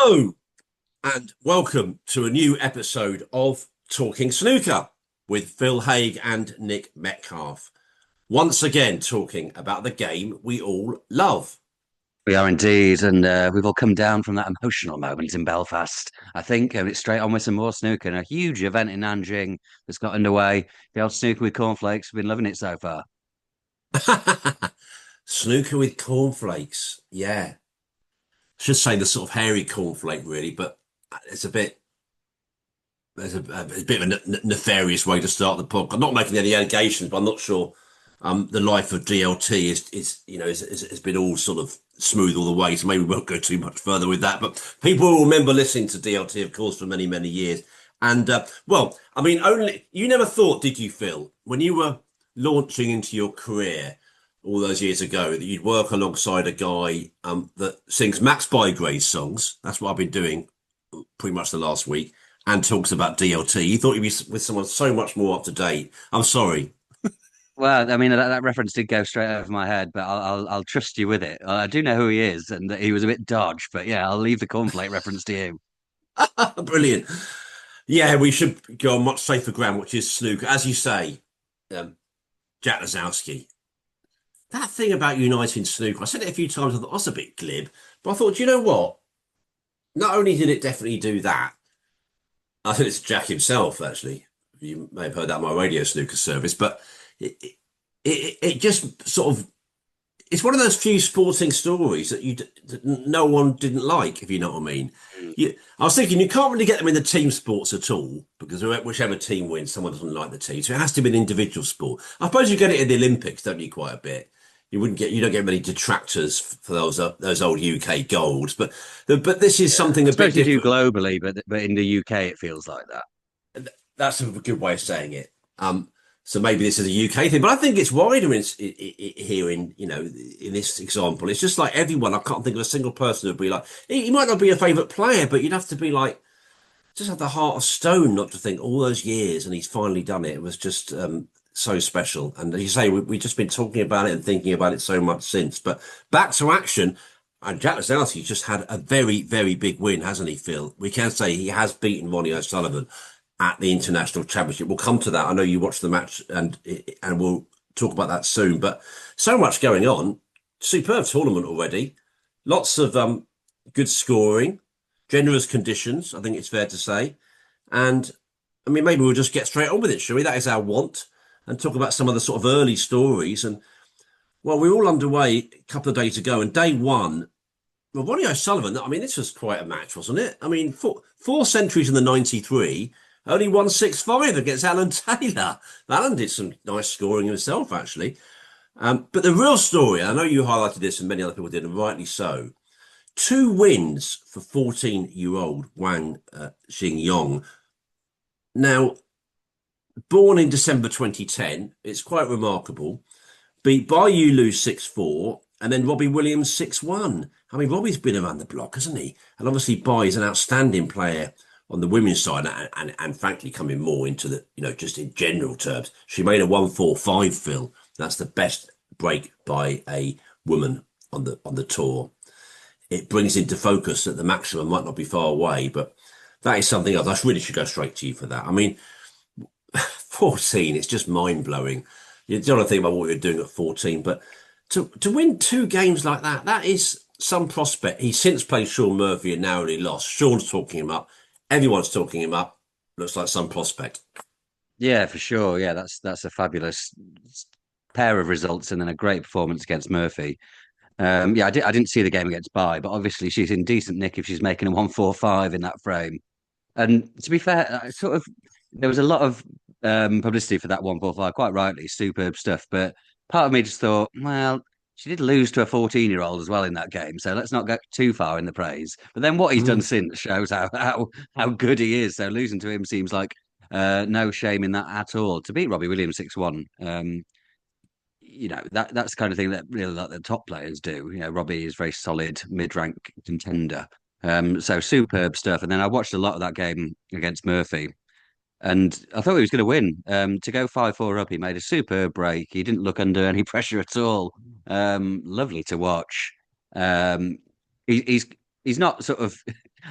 Hello, and welcome to a new episode of Talking Snooker with Phil Haig and Nick Metcalf. Once again, talking about the game we all love. We are indeed, and we've all come down from that emotional moment in Belfast, I think, and it's straight on with some more snooker and a huge event in Nanjing that's got underway. The old snooker with cornflakes, we've been loving it so far. Snooker with cornflakes. Yeah. Should say the sort of hairy cornflake, really, but it's a bit. There's a bit of a nefarious way to start the podcast. I'm not making any allegations, but I'm not sure the life of DLT has been all sort of smooth all the way. So maybe we won't go too much further with that. But people will remember listening to DLT, of course, for many, many years. And well, I mean, only you never thought, did you, Phil, when you were launching into your career all those years ago, that you'd work alongside a guy that sings Max Bygrave's songs? That's what I've been doing pretty much the last week, and talks about DLT. You thought you'd be with someone so much more up to date. I'm sorry. Well, I mean, that reference did go straight over my head, but I'll trust you with it. I do know who he is, and that he was a bit dodge, but yeah, I'll leave the cornflake reference to you. Brilliant. Yeah, we should go on much safer ground, which is snooker. As you say, um, Jack Lazowski. That thing about uniting snooker, I said it a few times, I thought that's a bit glib. But I thought, do you know what? Not only did it definitely do that, I think it's Jack himself, actually. You may have heard that on my radio snooker service, but it, it just sort of it's one of those few sporting stories that no one didn't like, if you know what I mean. Mm. I was thinking you can't really get them in the team sports at all because whichever team wins, someone doesn't like the team, so it has to be an individual sport. I suppose you get it in the Olympics, don't you? Quite a bit. You don't get many detractors for those old UK golds, but this is Yeah, something I a bit suppose you do different. globally, but in the UK it feels like that. That's a good way of saying it. So maybe this is a UK thing, but I think it's wider here in this example. It's just like everyone. I can't think of a single person who'd be like, he might not be a favourite player, but you'd have to be like, just have the heart of stone not to think all those years and he's finally done it. It was just so special. And as you say, we've just been talking about it and thinking about it so much since. But back to action. And Jack Lazowski's just had a very, very big win, hasn't he, Phil? We can say he has beaten Ronnie O'Sullivan at the International Championship. We'll come to that. I know you watched the match and we'll talk about that soon. But so much going on. Superb tournament already. Lots of good scoring, generous conditions, I think it's fair to say. And I mean, maybe we'll just get straight on with it, shall we? That is our want. And talk about some of the sort of early stories. And well, we're all underway a couple of days ago. And day one, well, Ronnie O'Sullivan, I mean, this was quite a match, wasn't it? I mean, four centuries in the 93, only 165 against Alan Taylor. Alan did some nice scoring himself, actually. But the real story, I know you highlighted this and many other people did, and rightly so. Two wins for 14-year-old Wang Xingyong. Now, born in December 2010, it's quite remarkable. Beat Bai Yulu 6-4 and then Robbie Williams 6-1. I mean, Robbie's been around the block, hasn't he? And obviously, Bai is an outstanding player on the women's side and frankly coming more into the, just in general terms. She made a 1-4-5, Phil. That's the best break by a woman on the tour. It brings into focus that the maximum might not be far away, but that is something else. I really should go straight to you for that. I mean, 14, it's just mind blowing. You don't want to think about what you're doing at 14, but to win two games like that, that is some prospect. He's since played Sean Murphy and narrowly lost. Sean's talking him up. Everyone's talking him up. Looks like some prospect. Yeah, for sure. Yeah, that's a fabulous pair of results and then a great performance against Murphy. Yeah, I didn't see the game against Bai, but obviously she's in decent nick if she's making a 1-4-5 in that frame. And to be fair, there was a lot of publicity for that 1-4-5, quite rightly, superb stuff. But part of me just thought, well, she did lose to a 14-year-old as well in that game, so let's not go too far in the praise. But then what he's done Mm. since shows how good he is. So losing to him seems like no shame in that at all. To beat Robbie Williams 6-1, that's the kind of thing that really like the top players do. Robbie is very solid mid-rank contender. So superb stuff. And then I watched a lot of that game against Murphy, and I thought he was going to win. To go 5-4 up, he made a superb break. He didn't look under any pressure at all. Lovely to watch. Um, he's not sort of.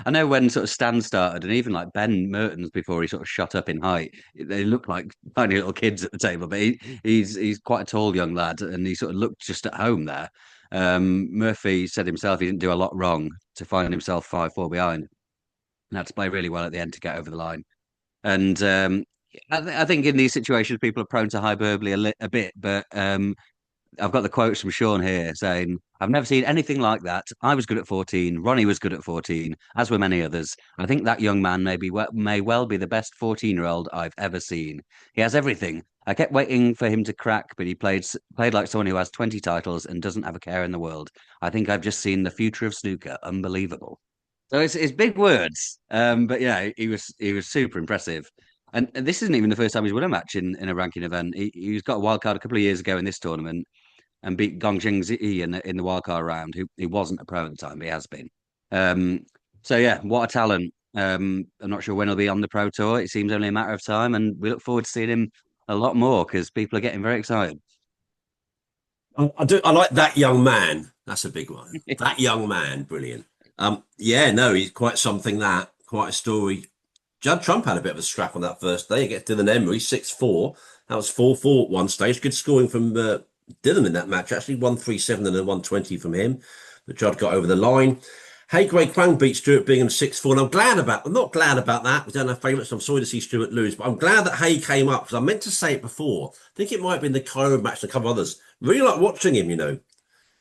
I know when sort of Stan started, and even like Ben Mertens before he sort of shot up in height, they looked like tiny little kids at the table. But he's quite a tall young lad, and he sort of looked just at home there. Murphy said himself he didn't do a lot wrong to find himself 5-4 behind, and had to play really well at the end to get over the line. And I think in these situations, people are prone to hyperbole a bit, but I've got the quotes from Sean here saying, I've never seen anything like that. I was good at 14. Ronnie was good at 14, as were many others. I think that young man may well be the best 14-year-old I've ever seen. He has everything. I kept waiting for him to crack, but he played like someone who has 20 titles and doesn't have a care in the world. I think I've just seen the future of snooker. Unbelievable. So it's big words. But yeah, he was super impressive. And this isn't even the first time he's won a match in a ranking event. He's got a wild card a couple of years ago in this tournament and beat Gongxing Zi in the wildcard round, who wasn't a pro at the time, but he has been. Um, so yeah, what a talent. I'm not sure when he'll be on the pro tour. It seems only a matter of time, and we look forward to seeing him a lot more because people are getting very excited. I do. I like that young man. That's a big one. That young man, brilliant. Yeah, no, he's quite something. That quite a story. Judd Trump had a bit of a scrap on that first day. He gets Dylan Emery 6-4. That was 4-4 at one stage. Good scoring from Dylan in that match. Actually, 137 and a 120 from him. But Judd got over the line. Hey, Greg Kwang beat Stuart Bingham 6-4. And I'm not glad about that. We don't have favourites. I'm sorry to see Stuart lose. But I'm glad that Hay came up because I meant to say it before. I think it might have been the Cairo match and a couple of others. Really like watching him, you know.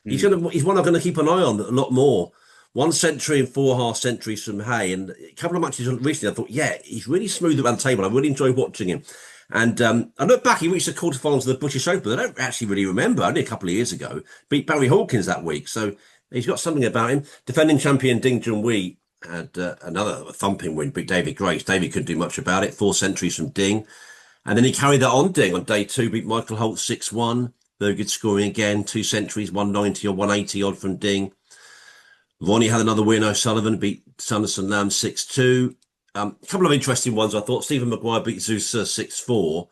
Mm. He's one I'm gonna keep an eye on a lot more. 1 century and 4 half centuries from Hay, and a couple of matches recently. I thought, yeah, he's really smooth around the table. I really enjoy watching him. And I look back, he reached the quarterfinals of the British Open. I don't actually really remember, only a couple of years ago. Beat Barry Hawkins that week, so he's got something about him. Defending champion Ding Junhui had another thumping win, beat David Grace. David couldn't do much about it. 4 centuries from Ding. And then he carried that on, Ding, on day two, beat Michael Holt 6-1. Very good scoring again. 2 centuries, 190 or 180 odd from Ding. Ronnie had another win. O'Sullivan beat Sanderson Lamb 6-2. A couple of interesting ones. I thought Stephen Maguire beat Zeus 6-4.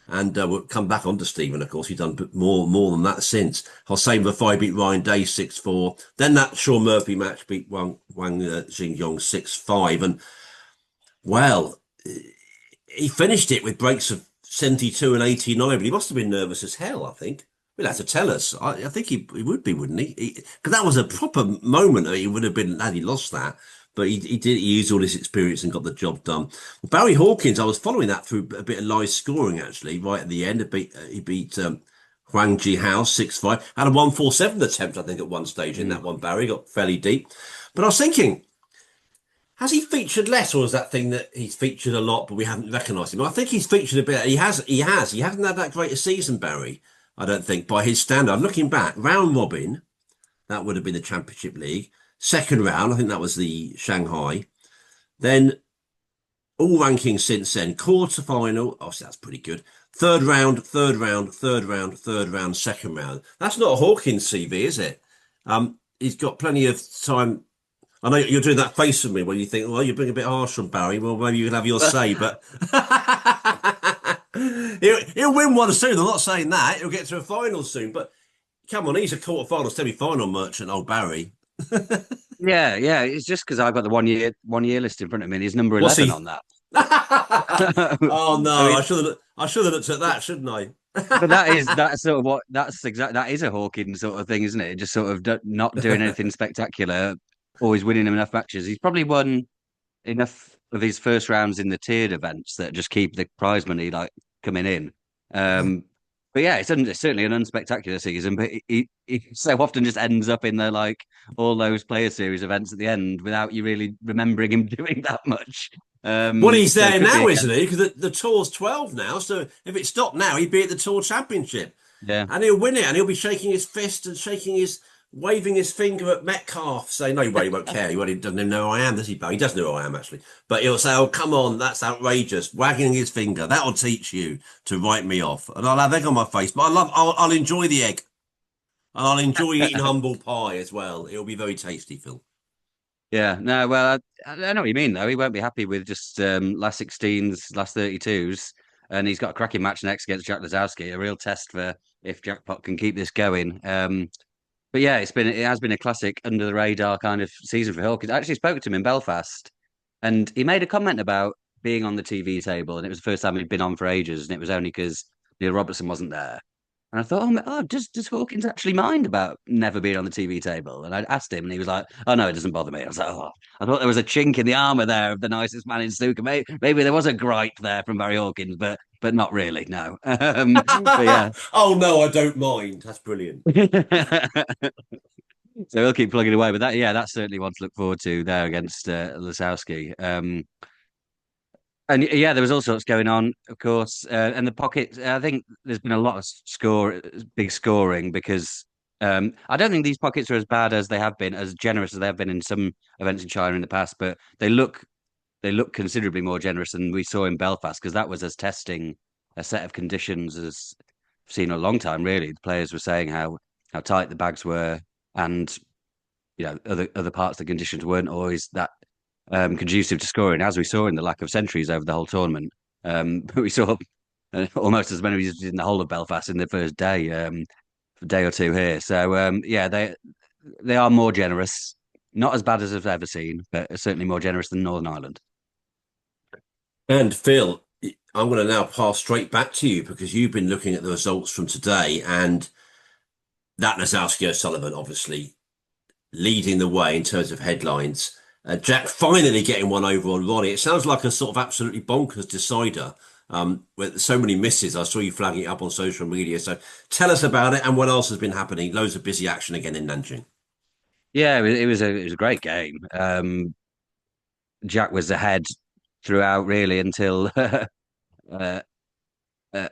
And we'll come back on to Stephen, of course. He's done more than that since. Hossein Vafai beat Ryan Day 6-4. Then that Sean Murphy match beat Wang Xingyong 6-5. And, well, he finished it with breaks of 72 and 89, but he must have been nervous as hell, I think. He'll have to tell us. I think he would be, wouldn't he? Because that was a proper moment. He would have been had he lost that. But he did. He used all his experience and got the job done. Barry Hawkins, I was following that through a bit of live scoring actually. Right at the end, he beat Huang Ji House 6-5. Had a 147 attempt, I think, at one stage in that one. Barry got fairly deep. But I was thinking, has he featured less, or is that thing that he's featured a lot, but we haven't recognised him? I think he's featured a bit. He has. He hasn't had that great a season, Barry. I don't think by his standard. Looking back, round robin, that would have been the Championship League. Second round, I think that was the Shanghai. Then all rankings since then. Quarter final. Oh, so that's pretty good. Third round, third round, third round, third round, second round. That's not a Hawkins CV, is it? He's got plenty of time. I know you're doing that face with me when you think, well, you're being a bit harsh on Barry. Well, maybe you can have your say, but he'll win one soon. I'm not saying that. He'll get to a final soon, but come on, he's a quarter-final, semi-final merchant, old Barry. Yeah, yeah. It's just because I've got the one year list in front of me, and he's number What's 11 he? on that. Oh I no, mean, I should have looked at that, shouldn't I? but that's sort of that is a Hawking sort of thing, isn't it? Just sort of not doing anything spectacular, always winning enough matches. He's probably won enough of his first rounds in the tiered events that just keep the prize money like coming in. Yeah. But yeah, it's certainly an unspectacular season. But he so often just ends up in the like all those player series events at the end without you really remembering him doing that much. Well, he's So it there could be now, a isn't he? Because the tour's 12 now. So if it stopped now, he'd be at the tour championship. yeah. And he'll win it. And he'll be shaking his fist and waving his finger at Metcalf, saying, no, he won't care. He doesn't even know who I am, does he, Bo? He does know who I am, actually. But he'll say, oh, come on, that's outrageous. Wagging his finger. That'll teach you to write me off. And I'll have egg on my face. But I'll enjoy the egg. And I'll enjoy eating humble pie as well. It'll be very tasty, Phil. Yeah, no, well, I know what you mean, though. He won't be happy with just last 16s, last 32s. And he's got a cracking match next against Jack Lazowski, a real test for if Jackpot can keep this going. But yeah, it has been a classic under the radar kind of season for Hawkins. I actually spoke to him in Belfast, and he made a comment about being on the TV table, and it was the first time he'd been on for ages, and it was only because Neil Robertson wasn't there. And I thought, does Hawkins actually mind about never being on the TV table? And I asked him, and he was like, oh no, it doesn't bother me. I was like, oh, I thought there was a chink in the armor there of the nicest man in snooker. Maybe there was a gripe there from Barry Hawkins, but not really, no. But yeah. Oh no, I don't mind. That's brilliant. So we'll keep plugging away, but yeah, that's certainly one to look forward to there against Lasowski. And yeah, there was all sorts going on, of course, and the pocket. I think there's been a lot of big scoring because I don't think these pockets are as bad as they have been, as generous as they have been in some events in China in the past. But they look considerably more generous than we saw in Belfast because that was us testing a set of conditions as I've seen in a long time. Really, the players were saying how tight the bags were, and other parts of the conditions weren't always that conducive to scoring, as we saw in the lack of centuries over the whole tournament. We saw almost as many as we did in the whole of Belfast in the first day or two here. So yeah, they are more generous. Not as bad as I've ever seen, but certainly more generous than Northern Ireland. And Phil, I'm going to now pass straight back to you because you've been looking at the results from today, and that Nazowski O'Sullivan obviously leading the way in terms of headlines. Jack finally getting one over on Ronnie. It sounds like a sort of absolutely bonkers decider. With so many misses, I saw you flagging it up on social media. So tell us about it and what else has been happening. Loads of busy action again in Nanjing. Yeah, it was a great game. Jack was ahead throughout really until uh, uh,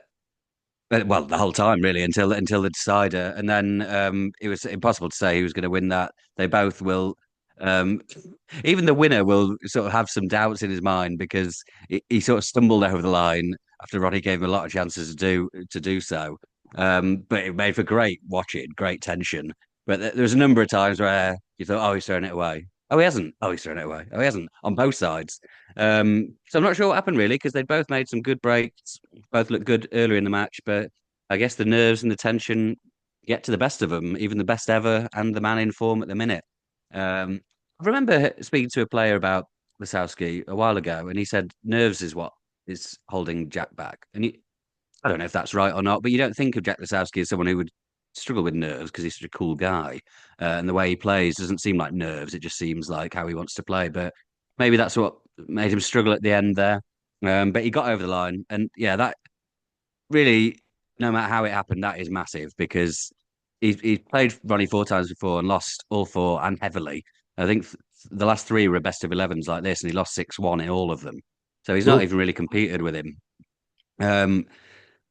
well, the whole time really until the decider, and then it was impossible to say who was going to win that. They both will. Um, Even the winner will sort of have some doubts in his mind because he sort of stumbled over the line after Roddy gave him a lot of chances to do so. But it made for great watching, great tension. But there was a number of times where you thought, "Oh, he's throwing it away. Oh, he hasn't. Oh, he's throwing it away. Oh, he hasn't." On both sides. So I'm not sure what happened really because they both made some good breaks, both looked good earlier in the match, but I guess the nerves and the tension get to the best of them, even the best ever and the man in form at the minute. I remember speaking to a player about Lasowski a while ago, and he said nerves is what is holding Jack back. And I don't know if that's right or not, but you don't think of Jack Lasowski as someone who would struggle with nerves because he's such a cool guy, and the way he plays doesn't seem like nerves. It just seems like how he wants to play. But maybe that's what made him struggle at the end there. But he got over the line, and yeah, that really, no matter how it happened, that is massive because he's played Ronnie four times before and lost all four and heavily. I think the last three were best of 11s like this, and he lost 6-1 in all of them. So he's not Ooh. even really competed with him. Um,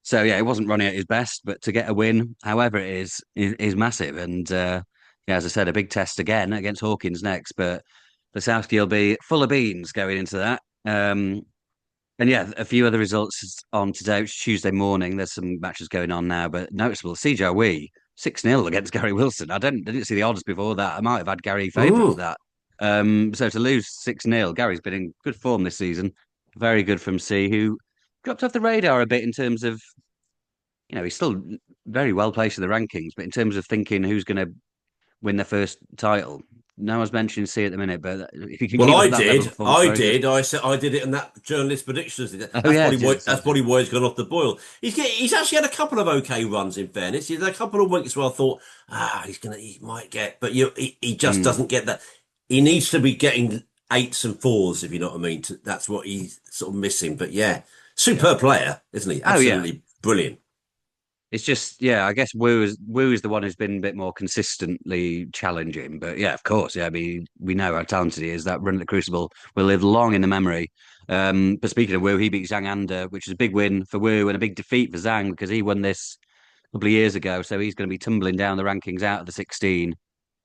so yeah, it wasn't Ronnie at his best, but to get a win, however it is massive. And yeah, as I said, a big test again against Hawkins next, but the Southkey will be full of beans going into that. And yeah, a few other results on today. It's Tuesday morning. There's some matches going on now, but noticeable. CJ Wee 6-0 against Gary Wilson. I didn't see the odds before that. I might have had Gary favourite for Ooh. that. So to lose 6-0, Gary's been in good form this season. Very good from C, who dropped off the radar a bit in terms of, he's still very well placed in the rankings, but in terms of thinking who's going to win their first title, no one's mentioning C at the minute. But if you can Well, keep I up that level of did. performance, I very good. did. I said I did it, and that journalist predictions did it. Oh That's yeah, probably why. just That's probably why he's gone off the boil. He's actually had a couple of okay runs. In fairness, he's had a couple of weeks where I thought, he might get, but he just mm, doesn't get that. He needs to be getting eights and fours, if you know what I mean. That's what he's sort of missing. But yeah, yeah. superb player, isn't he? Oh yeah. Absolutely brilliant. It's just, yeah, I guess Wu is the one who's been a bit more consistently challenging. But yeah, of course, yeah, I mean, we know how talented he is. That run at the Crucible will live long in the memory. But speaking of Wu, he beat Zhang Anda, which is a big win for Wu and a big defeat for Zhang because he won this a couple of years ago. So he's going to be tumbling down the rankings out of the 16.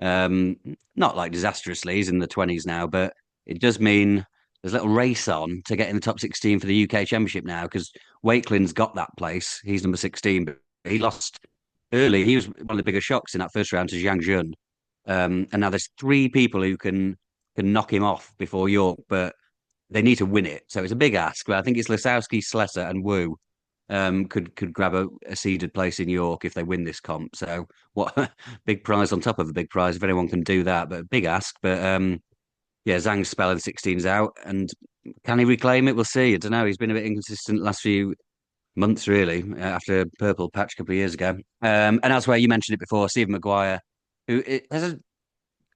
Um, Not like disastrously, he's in the 20s now, but it does mean there's a little race on to get in the top 16 for the UK Championship now because Wakelin's got that place. He's number 16, but he lost early. He was one of the bigger shocks in that first round to Zhang Jun. And now there's three people who can knock him off before York, but they need to win it. So it's a big ask. But I think it's Lasowski, Slesser, and Wu. could grab a seeded place in York if they win this comp. So what big prize on top of a big prize if anyone can do that. But big ask. But yeah, Zhang's spell in 16's out, and can he reclaim it? We'll see. I don't know. He's been a bit inconsistent last few months, really, after a purple patch a couple of years ago. And elsewhere, you mentioned it before, Stephen Maguire, who has a,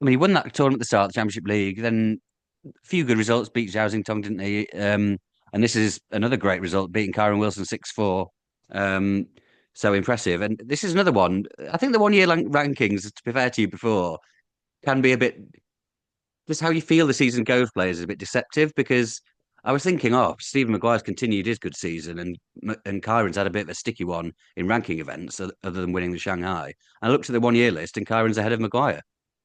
I mean, he won that tournament at the start of the Championship League, then a few good results, beat Zhao Xingtong, didn't he? And this is another great result, beating Kyron Wilson 6-4. Um, so impressive. And this is another one. I think the 1 year rankings, to be fair to you before, can be a bit just how you feel the season goes, players is a bit deceptive because I was thinking, oh, Stephen Maguire's continued his good season, and Kyron's had a bit of a sticky one in ranking events, other than winning the Shanghai. And I looked at the 1 year list, and Kyron's ahead of Maguire.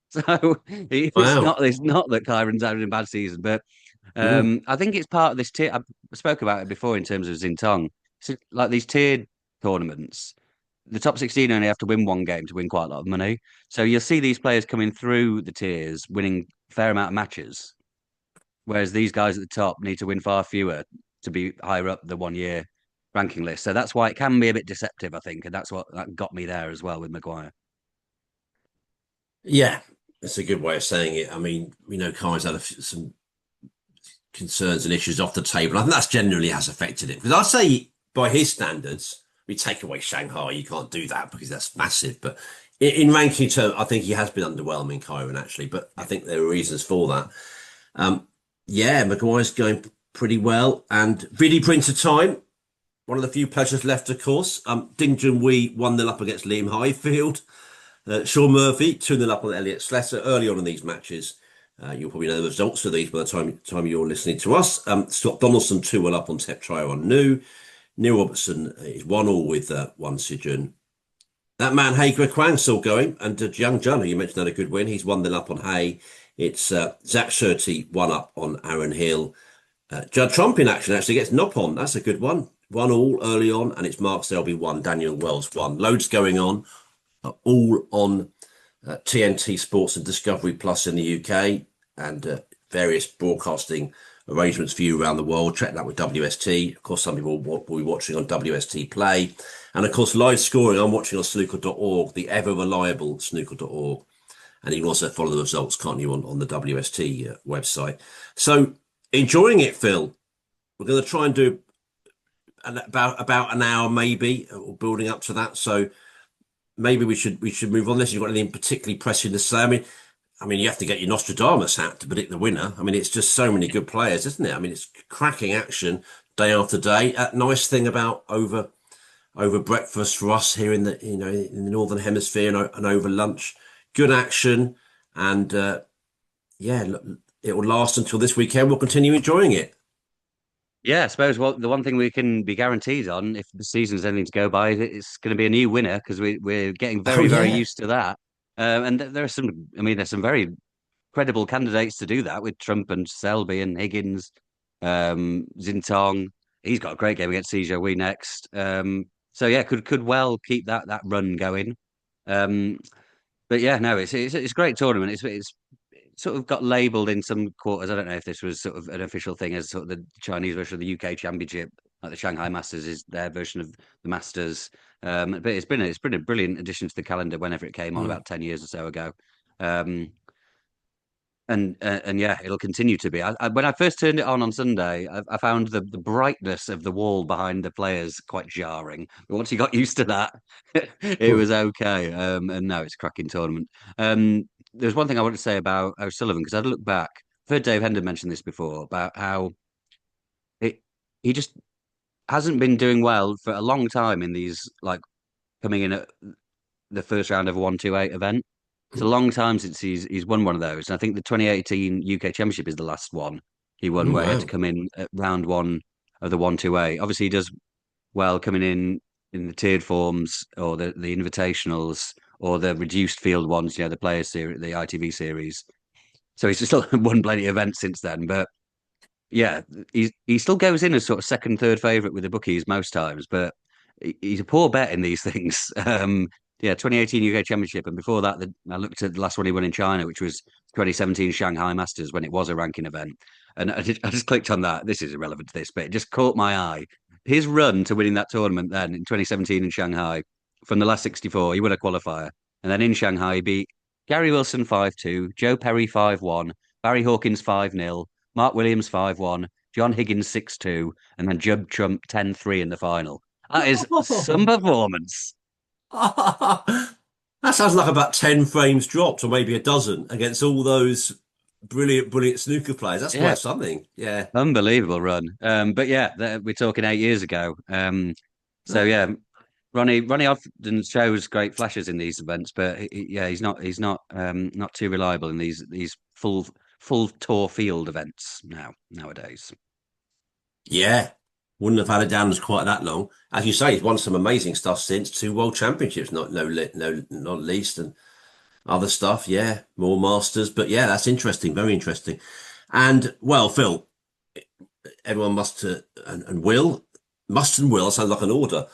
So Wow. it's not that Kyron's having a bad season, but Mm. I think it's part of this tier. I spoke about it before in terms of Xintong. So, like these tiered tournaments, the top 16 only have to win one game to win quite a lot of money. So you'll see these players coming through the tiers, winning a fair amount of matches, whereas these guys at the top need to win far fewer to be higher up the 1 year ranking list. So that's why it can be a bit deceptive, I think, and that's what that got me there as well with Maguire. Yeah, it's a good way of saying it. I mean, we know Kai's had some concerns and issues off the table. I think that's generally has affected it. Because I'd say, by his standards, we take away Shanghai, you can't do that because that's massive. But in ranking terms, I think he has been underwhelming, Kyron, actually. But I think there are reasons for that. Um, yeah, Maguire's going pretty well. And Biddy Printer time, one of the few pleasures left, of course. Ding Junhui 1-0 up against Liam Highfield. Sean Murphy 2-0 up on Elliot Slessor early on in these matches. You'll probably know the results of these by the time you're listening to us. Scott Donaldson 2-1 up on Tep Trio on New. Neil Robertson is 1-1 with One Sijun. That man Hager Kwang still going, and Jiang Jun, who you mentioned had a good win. He's 1-0 up on Hay. It's Zach Sherty 1-up on Aaron Hill. Judd Trump in action actually gets knock on. That's a good one. 1-1 early on, and it's Mark Selby 1, Daniel Wells 1. Loads going on, all on TNT Sports and Discovery Plus in the UK, and various broadcasting arrangements for you around the world. Check that with WST. Of course, some people will be watching on WST Play. And of course, live scoring, I'm watching on snooker.org, the ever reliable snooker.org. And you can also follow the results, can't you, on the WST website. So, enjoying it, Phil. We're going to try and do about an hour, maybe, or building up to that. So, maybe we should move on unless you've got anything particularly pressing to say. I mean, you have to get your Nostradamus hat to predict the winner. I mean, it's just so many good players, isn't it? I mean, it's cracking action day after day. Nice thing about over breakfast for us here in the northern hemisphere, and over lunch, good action, and yeah, it will last until this weekend. We'll continue enjoying it. Yeah, I suppose the one thing we can be guaranteed on, if the season's anything to go by, it's going to be a new winner because we're getting Oh very, very yeah. used to that. And there are some, I mean, there's some very credible candidates to do that with Trump and Selby and Higgins, Zintong. He's got a great game against CJ Wee next. So yeah, could well keep that run going. Um, but yeah, no, it's a great tournament. It's sort of got labelled in some quarters. I don't know if this was sort of an official thing as sort of the Chinese version of the UK Championship, like the Shanghai Masters is their version of the Masters. But it's been a brilliant addition to the calendar whenever it came on Mm. about 10 years or so ago. Um, and yeah, it'll continue to be. When I first turned it on Sunday, I found the brightness of the wall behind the players quite jarring. But once you got used to that, it was okay. And no, it's a cracking tournament. There's one thing I want to say about O'Sullivan because I'd look back. I've heard Dave Hendon mention this before about how it he just hasn't been doing well for a long time in these like coming in at the first round of a 128 event. It's a long time since he's won one of those. And I think the 2018 UK Championship is the last one he won, Oh where he had to wow. come in at round one of the 128. Obviously, he does well coming in the tiered forms or the invitationals or the reduced field ones, the Players Series, the ITV series. So he's still won plenty of events since then. But yeah, he still goes in as sort of second, third favourite with the bookies most times, but he's a poor bet in these things. Yeah, 2018 UK Championship, and before that, I looked at the last one he won in China, which was 2017 Shanghai Masters when it was a ranking event, and I just clicked on that. This is irrelevant to this, but it just caught my eye. his run to winning that tournament then in 2017 in Shanghai, from the last 64, he won a qualifier. And then in Shanghai, he beat Gary Wilson 5-2, Joe Perry 5-1, Barry Hawkins 5-0, Mark Williams 5-1, John Higgins 6-2, and then Judd Trump 10-3 in the final. That is some performance. That sounds like about 10 frames dropped, or maybe a dozen, against all those brilliant, brilliant snooker players. That's Yeah, quite something. Yeah. unbelievable run. But yeah, we're talking 8 years ago. So yeah, Ronnie often shows great flashes in these events, but yeah, he's not too reliable in these full tour field events nowadays. Yeah. Wouldn't have had it down as quite that long. As you say, he's won some amazing stuff since, two world championships, not least, and other stuff. Yeah, more masters. But yeah, that's interesting. Very interesting. And well, Phil, everyone must and will sounds like an order.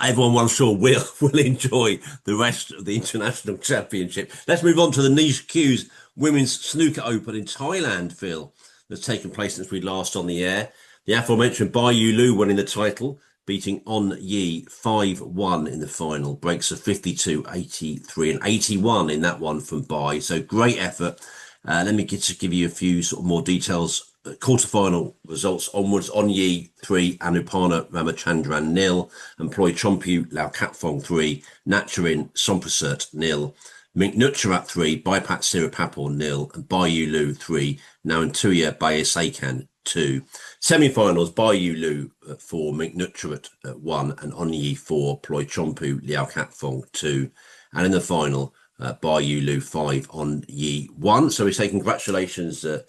Everyone, I'm sure, will will enjoy the rest of the international championship. Let's move on to the Niche Q's Women's Snooker Open in Thailand, Phil, that's taken place since we last on the air. The aforementioned Bai Yulu winning the title, beating On Yi 5-1 in the final. Breaks of 52, 83, and 81 in that one from Bai. So great effort. Let me just give you a few sort of more details. Quarterfinal results onwards: On Yi 3, Anupana Ramachandran 0, and Ploy Chompu Lau Katfong 3, Naturin Somprasert 0, Mink Nutcharat 3, Baipat Siripapor 0, and Bai Yulu 3, Narantuya Bayasakan 2. Semi-finals: Bai Yulu 4, Mink Nutcharat 1, and On Yi 4, Ploy Chompu Liao Katfong 2. And in the final, Bai Yulu 5, On Yi 1. So we say congratulations to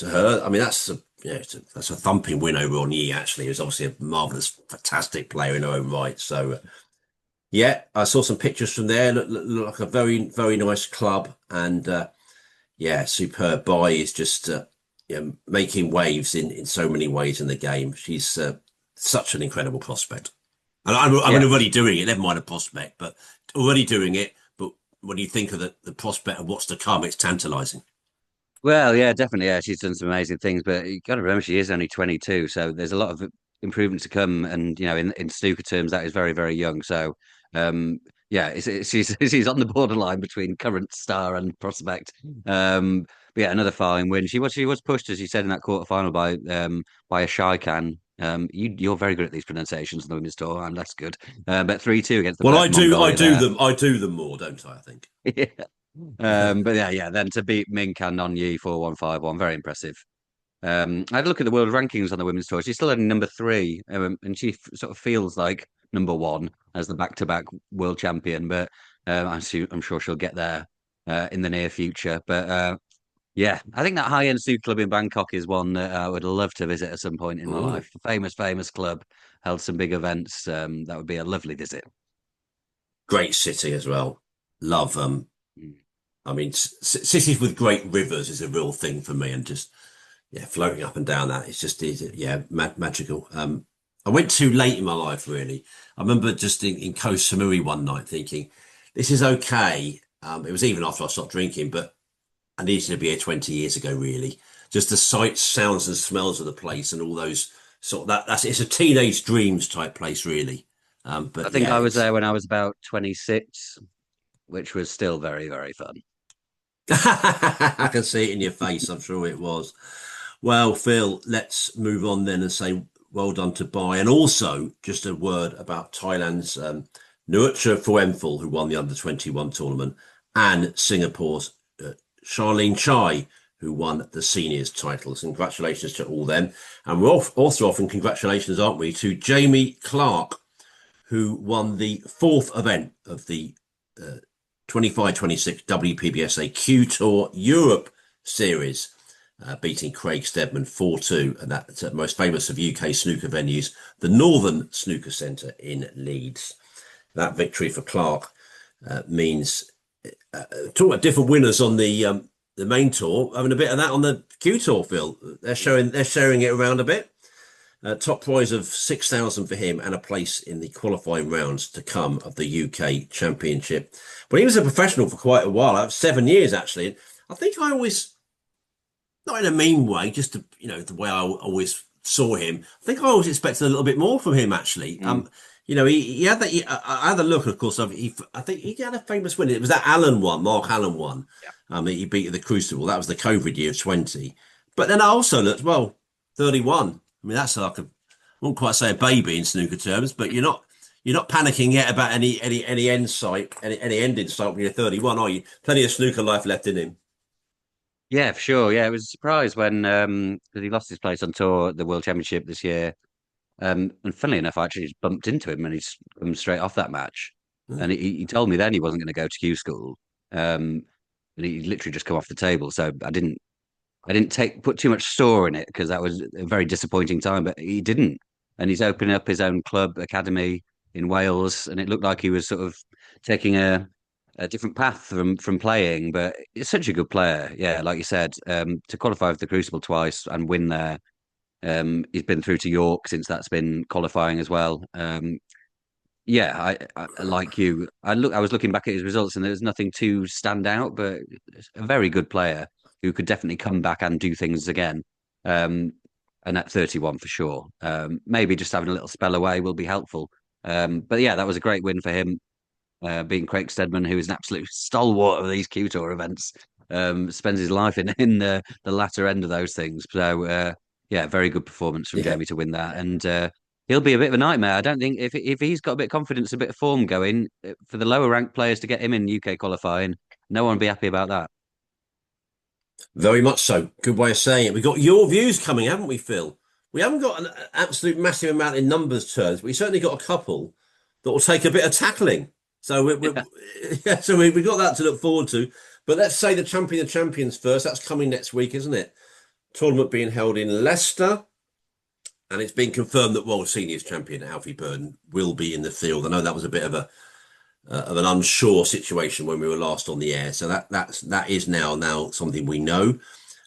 her. I mean, that's a thumping win over On Yi. Actually, it was obviously a marvelous, fantastic player in her own right. So yeah, I saw some pictures from there. Look like a very, very nice club, and yeah, superb. Bai is just making waves in so many ways in the game. She's such an incredible prospect, and I mean, Yeah. already doing it. Never mind a prospect, but already doing it. But when you think of the prospect of what's to come, it's tantalising. Well, yeah, definitely. Yeah, she's done some amazing things, but you got to remember she is only 22, so there's a lot of improvement to come. And in snooker terms, that is very, very young. So, yeah, she's on the borderline between current star and prospect. But yeah, another fine win. She was pushed, as you said, in that quarterfinal by a shy can. You're very good at these pronunciations on the women's tour. I'm less good. But 3-2 against the Well, player from Mongolia there. I do them more, don't I? I think. Yeah. But yeah. Then to beat Mink and Nonyi 4-1, 5-1, very impressive. I had a look at the world rankings on the women's tour. She's still only number three, and she sort of feels like number one as the back-to-back world champion. But I'm sure she'll get there in the near future. But yeah, I think that high-end suit club in Bangkok is one that I would love to visit at some point in my Mm. life. Famous, famous club, held some big events. That would be a lovely visit. Great city as well. Love Mm. I mean, cities with great rivers is a real thing for me, and just yeah, floating up and down that is yeah, magical. I went too late in my life, really. I remember just in Koh Samui one night thinking, this is okay. It was even after I stopped drinking, but I needed to be here 20 years ago, really. Just the sights, sounds, and smells of the place, and all those sort of that's it's a teenage dreams type place, really. I But think yeah, I was it's there when I was about 26, which was still very, very fun. I can see it in your face. I'm sure it was. Well, Phil, let's move on then and say well done to Bai. And also, just a word about Thailand's Nuocha Phuemphil, who won the under 21 tournament, and Singapore's Charlene Chai, who won the seniors titles. Congratulations to all them. And we're also offering congratulations, aren't we, to Jamie Clark, who won the fourth event of the 25-26 WPBSA Q Tour Europe Series, beating Craig Steadman 4-2, and that's most famous of UK snooker venues, the Northern Snooker Centre in Leeds. That victory for Clark means talk about different winners on the main tour, having a bit of that on the Q Tour, Phil. They're sharing it around a bit. Top prize of 6,000 for him and a place in the qualifying rounds to come of the UK Championship. But he was a professional for quite a while, 7 years actually. I think I always, not in a mean way, just the way I always saw him, I think I always expected a little bit more from him actually. Mm. He had that. I had a look, of course. I think he had a famous win. It was that Allen one, Mark Allen one. Yeah. He beat at the Crucible. That was the COVID year of 20. But then I also looked, well, 31. I mean, that's like a, I won't quite say a baby in snooker terms, but you're not panicking yet about any end sight, any end in sight when you're 31, are you? Plenty of snooker life left in him. Yeah, for sure. Yeah, it was a surprise when 'cause he lost his place on tour at the World Championship this year. And funnily enough, I actually just bumped into him and he's come straight off that match. And he told me then he wasn't going to go to Q school. And he literally just come off the table. So I didn't take put too much store in it because that was a very disappointing time, but he didn't. And he's opening up his own club academy in Wales, and it looked like he was sort of taking a different path from playing. But he's such a good player, yeah. Like you said, to qualify for the Crucible twice and win there. He's been through to York since that's been qualifying as well. Yeah, I like you. I was looking back at his results, and there's nothing too stand out, but a very good player who could definitely come back and do things again. Um, and at 31 for sure. Maybe just having a little spell away will be helpful. But yeah, that was a great win for him. Being Craig Steadman, who is an absolute stalwart of these Q Tour events, spends his life in the latter end of those things. So yeah, very good performance from Yeah. Jamie to win that, and he'll be a bit of a nightmare. I don't think if he's got a bit of confidence, a bit of form going for the lower ranked players to get him in UK qualifying, no one will be happy about that. Very much so. Good way of saying it. We've got your views coming, haven't we, Phil? We haven't got an absolute massive amount in numbers terms, but we certainly got a couple that will take a bit of tackling. So yeah, so we've got that to look forward to. But let's say the champion of champions first. That's coming next week, isn't it? Tournament being held in Leicester, and it's been confirmed that world seniors champion Alfie Burden will be in the field. I know that was a bit of an unsure situation when we were last on the air, so that is now something we know.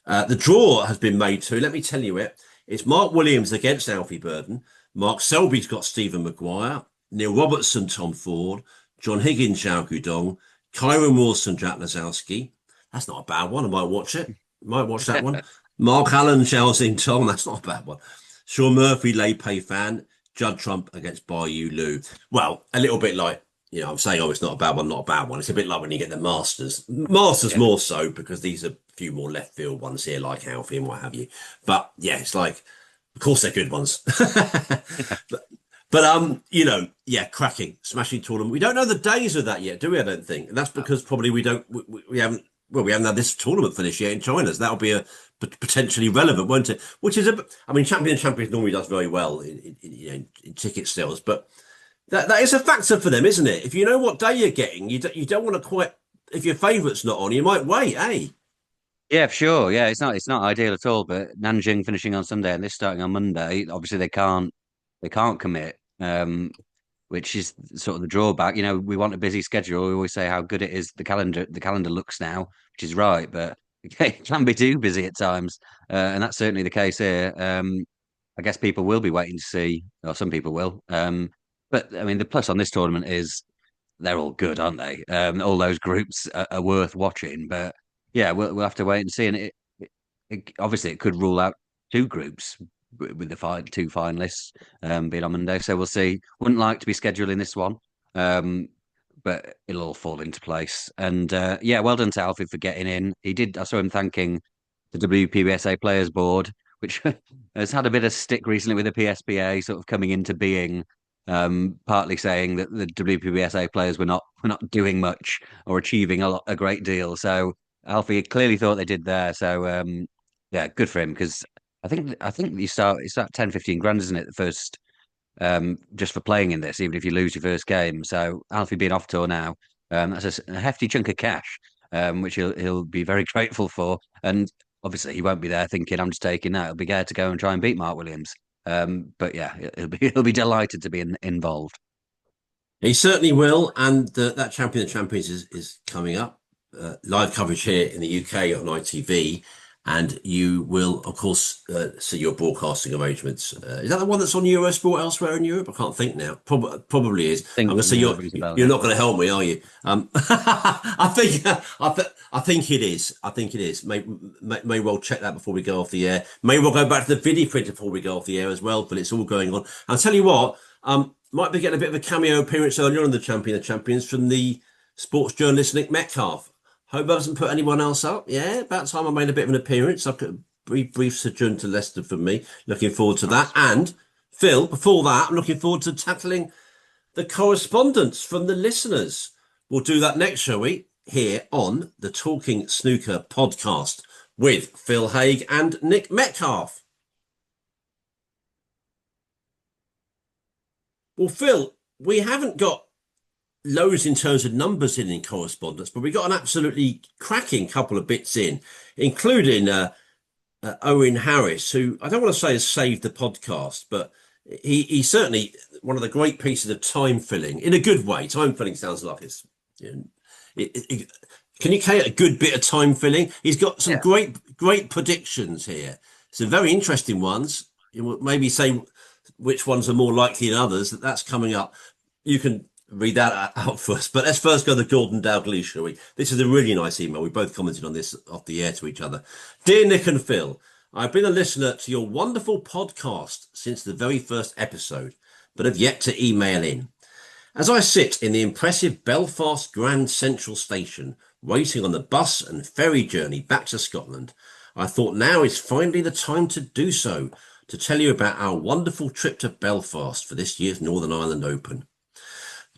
The draw has been made too. Let me tell you it. It's Mark Williams against Alfie Burden. Mark Selby's got Stephen Maguire. Neil Robertson, Tom Ford. John Higgins, Zhao Gudong. Kyron Wilson, Jack Lazowski. That's not a bad one. I might watch it. Might watch that one. Mark Allen, Zhao Xing Tong. That's not a bad one. Sean Murphy, Lei Pei Fan. Judd Trump against Bai Yulu. Well, a little bit like, I'm saying, oh, it's not a bad one, not a bad one. It's a bit like when you get the Masters. Masters Yeah. more so because these are a few more left field ones here, like Alfie and what have you. But yeah, it's like, of course they're good ones. but yeah, cracking, smashing tournament. We don't know the days of that yet, do we? I don't think, and that's because probably we haven't. Well, we haven't had this tournament finish yet in China, so that'll be a potentially relevant, won't it? Which is I mean, Champions normally does very well in ticket sales, but that is a factor for them, isn't it? If you know what day you're getting, you don't want to quite. If your favourite's not on, you might wait, eh? Yeah, for sure. Yeah, it's not ideal at all. But Nanjing finishing on Sunday and this starting on Monday, obviously they can't commit, which is sort of the drawback. We want a busy schedule. We always say how good it is. The calendar looks now, which is right, but it can be too busy at times, and that's certainly the case here. I guess people will be waiting to see, or some people will. But I mean, the plus on this tournament is they're all good, aren't they? All those groups are worth watching. But yeah, we'll have to wait and see. And obviously it could rule out two groups with the two finalists being on Monday. So we'll see. Wouldn't like to be scheduling this one, but it'll all fall into place. And yeah, well done to Alfie for getting in. He did. I saw him thanking the WPBSA Players Board, which has had a bit of stick recently with the PSPA sort of coming into being, partly saying that the WPBSA players were not doing much or achieving a great deal. So Alfie clearly thought they did there. So yeah, good for him because I think you start 10, 15 grand, isn't it? The first just for playing in this, even if you lose your first game. So Alfie being off tour now, that's a hefty chunk of cash, which he'll be very grateful for. And obviously, he won't be there thinking I'm just taking that. He'll be there to go and try and beat Mark Williams. But yeah, he'll be delighted to be involved. He certainly will, and that Champion of Champions is coming up. Live coverage here in the UK on ITV. And you will, of course, see your broadcasting arrangements. Is that the one that's on Eurosport elsewhere in Europe? I can't think now. Probably is. I I'm think going to say yeah, rings a bell. you're Yeah. not going to help me, are you? I think it is. I think it is. May well check that before we go off the air. May well go back to the video printer before we go off the air as well. But it's all going on. I'll tell you what. Might be getting a bit of a cameo appearance earlier on the Champion of Champions from the sports journalist Nick Metcalf. Hope I doesn't put anyone else up. Yeah, about time I made a bit of an appearance. I've got a brief sojourn to Leicester from me. Looking forward to that. Nice. And Phil, before that, I'm looking forward to tackling the correspondence from the listeners. We'll do that next, shall we? Here on the Talking Snooker podcast with Phil Haigh and Nick Metcalf. Well, Phil, we haven't got loads in terms of numbers in correspondence, but we got an absolutely cracking couple of bits in, including Owen Harris, who I don't want to say has saved the podcast, but he's certainly one of the great pieces of time filling in a good way. Time filling sounds like it's. Can you create a good bit of time filling? He's got some Yeah. great predictions here. Some very interesting ones. You will maybe say which ones are more likely than others. That's coming up. You can read that out first. But let's first go to Gordon Dalglish, shall we? This is a really nice email. We both commented on this off the air to each other. Dear Nick and Phil, I've been a listener to your wonderful podcast since the very first episode, but have yet to email in. As I sit in the impressive Belfast Grand Central Station, waiting on the bus and ferry journey back to Scotland, I thought now is finally the time to do so, to tell you about our wonderful trip to Belfast for this year's Northern Ireland Open.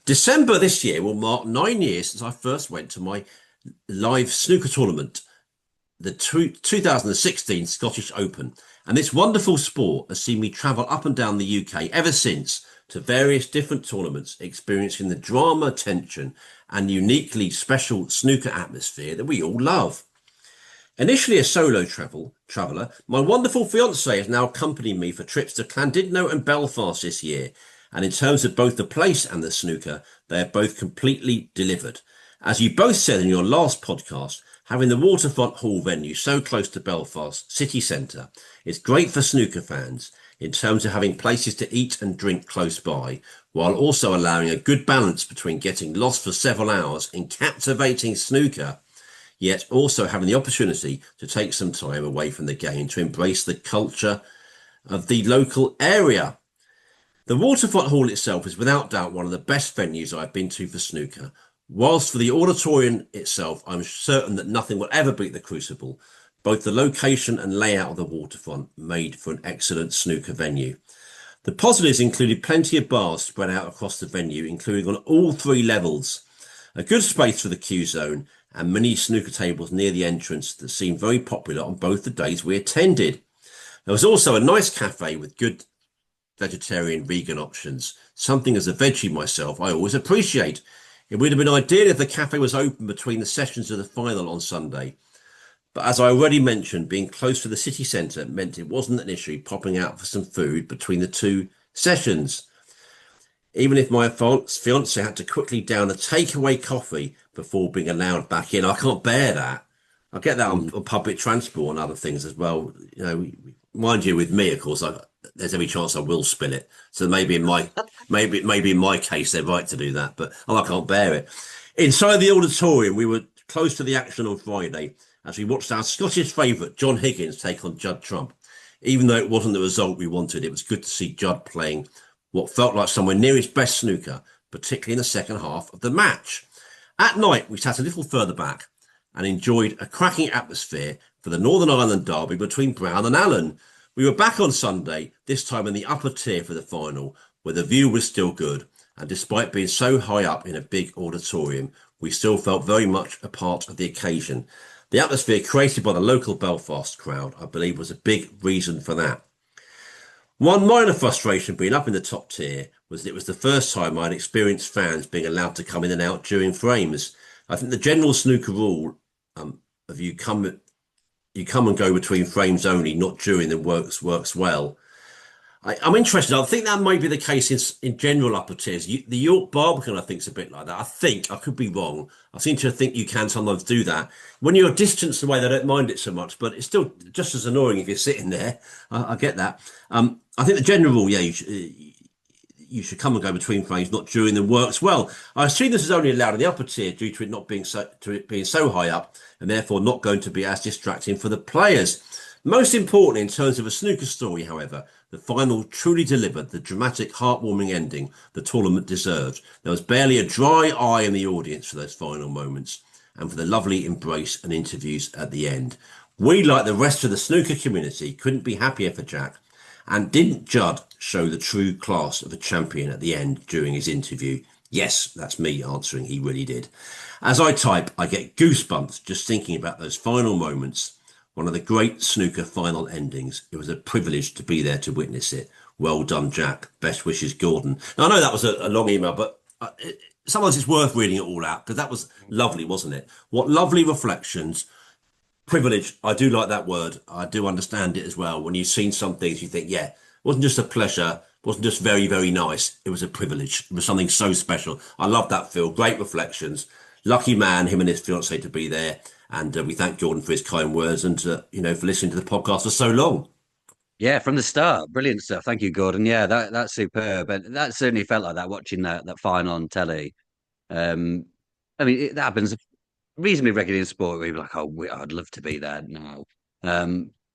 December this year will mark 9 years since I first went to my live snooker tournament, the 2016 Scottish Open. And this wonderful sport has seen me travel up and down the UK ever since to various different tournaments, experiencing the drama, tension, and uniquely special snooker atmosphere that we all love. Initially a solo traveller, my wonderful fiancée has now accompanied me for trips to Llandudno and Belfast this year. And in terms of both the place and the snooker, they are both completely delivered. As you both said in your last podcast, having the Waterfront Hall venue so close to Belfast city centre is great for snooker fans in terms of having places to eat and drink close by, while also allowing a good balance between getting lost for several hours in captivating snooker, yet also having the opportunity to take some time away from the game to embrace the culture of the local area. The Waterfront Hall itself is without doubt one of the best venues I've been to for snooker. Whilst for the auditorium itself, I'm certain that nothing will ever beat the Crucible. Both the location and layout of the waterfront made for an excellent snooker venue. The positives included plenty of bars spread out across the venue, including on all three levels, a good space for the queue zone, and many snooker tables near the entrance that seemed very popular on both the days we attended. There was also a nice cafe with good vegetarian vegan options, something as a veggie myself I always appreciate. It would have been ideal if the cafe was open between the sessions of the final on Sunday. But as I already mentioned, being close to the city centre meant it wasn't an issue popping out for some food between the two sessions. Even if my fiance had to quickly down a takeaway coffee before being allowed back in, I can't bear that. I get that on public transport and other things as well. You know, mind you, with me, of course, there's every chance I will spill it. So maybe in my case, they're right to do that, but I can't bear it. Inside the auditorium, we were close to the action on Friday as we watched our Scottish favourite John Higgins take on Judd Trump. Even though it wasn't the result we wanted, it was good to see Judd playing what felt like somewhere near his best snooker, particularly in the second half of the match. At night, we sat a little further back and enjoyed a cracking atmosphere for the Northern Ireland derby between Brown and Allen. We were back on Sunday, this time in the upper tier for the final, where the view was still good, and despite being so high up in a big auditorium, we still felt very much a part of the occasion. The atmosphere created by the local Belfast crowd, I believe, was a big reason for that. One minor frustration being up in the top tier was that it was the first time I'd experienced fans being allowed to come in and out during frames. I think the general snooker rule of you come and go between frames only, not during them, works well. I'm interested. I think that may be the case in general upper tiers. The York Barbican, I think, is a bit like that. I think I could be wrong. I seem to think you can sometimes do that when you're distanced away. They don't mind it so much, but it's still just as annoying if you're sitting there. I get that. I think the general rule, yeah, you should come and go between frames, not during them, works well. I assume this is only allowed in the upper tier due to it not being so high up, and therefore not going to be as distracting for the players. Most importantly, in terms of a snooker story, however, the final truly delivered the dramatic, heartwarming ending the tournament deserved. There was barely a dry eye in the audience for those final moments and for the lovely embrace and interviews at the end. We, like the rest of the snooker community, couldn't be happier for Jack. And didn't Judd show the true class of a champion at the end during his interview? Yes, that's me answering. He really did. As I type, I get goosebumps just thinking about those final moments. One of the great snooker final endings. It was a privilege to be there to witness it. Well done, Jack. Best wishes, Gordon. Now, I know that was a long email, but sometimes it's worth reading it all out because that was lovely, wasn't it? What lovely reflections. Privilege, I do like that word. I do understand it as well. When you've seen some things, you think, yeah, it wasn't just a pleasure, it wasn't just very, very nice. It was a privilege. It was something so special. I love that, Phil. Great reflections. Lucky man, him and his fiancée to be there. And we thank Jordan for his kind words and, for listening to the podcast for so long. Yeah, from the start, brilliant stuff. Thank you, Gordon. Yeah, that's superb, and that certainly felt like that watching that final on telly. Um, I mean, that happens reasonably regularly in sport where you're like, oh, I'd love to be there now.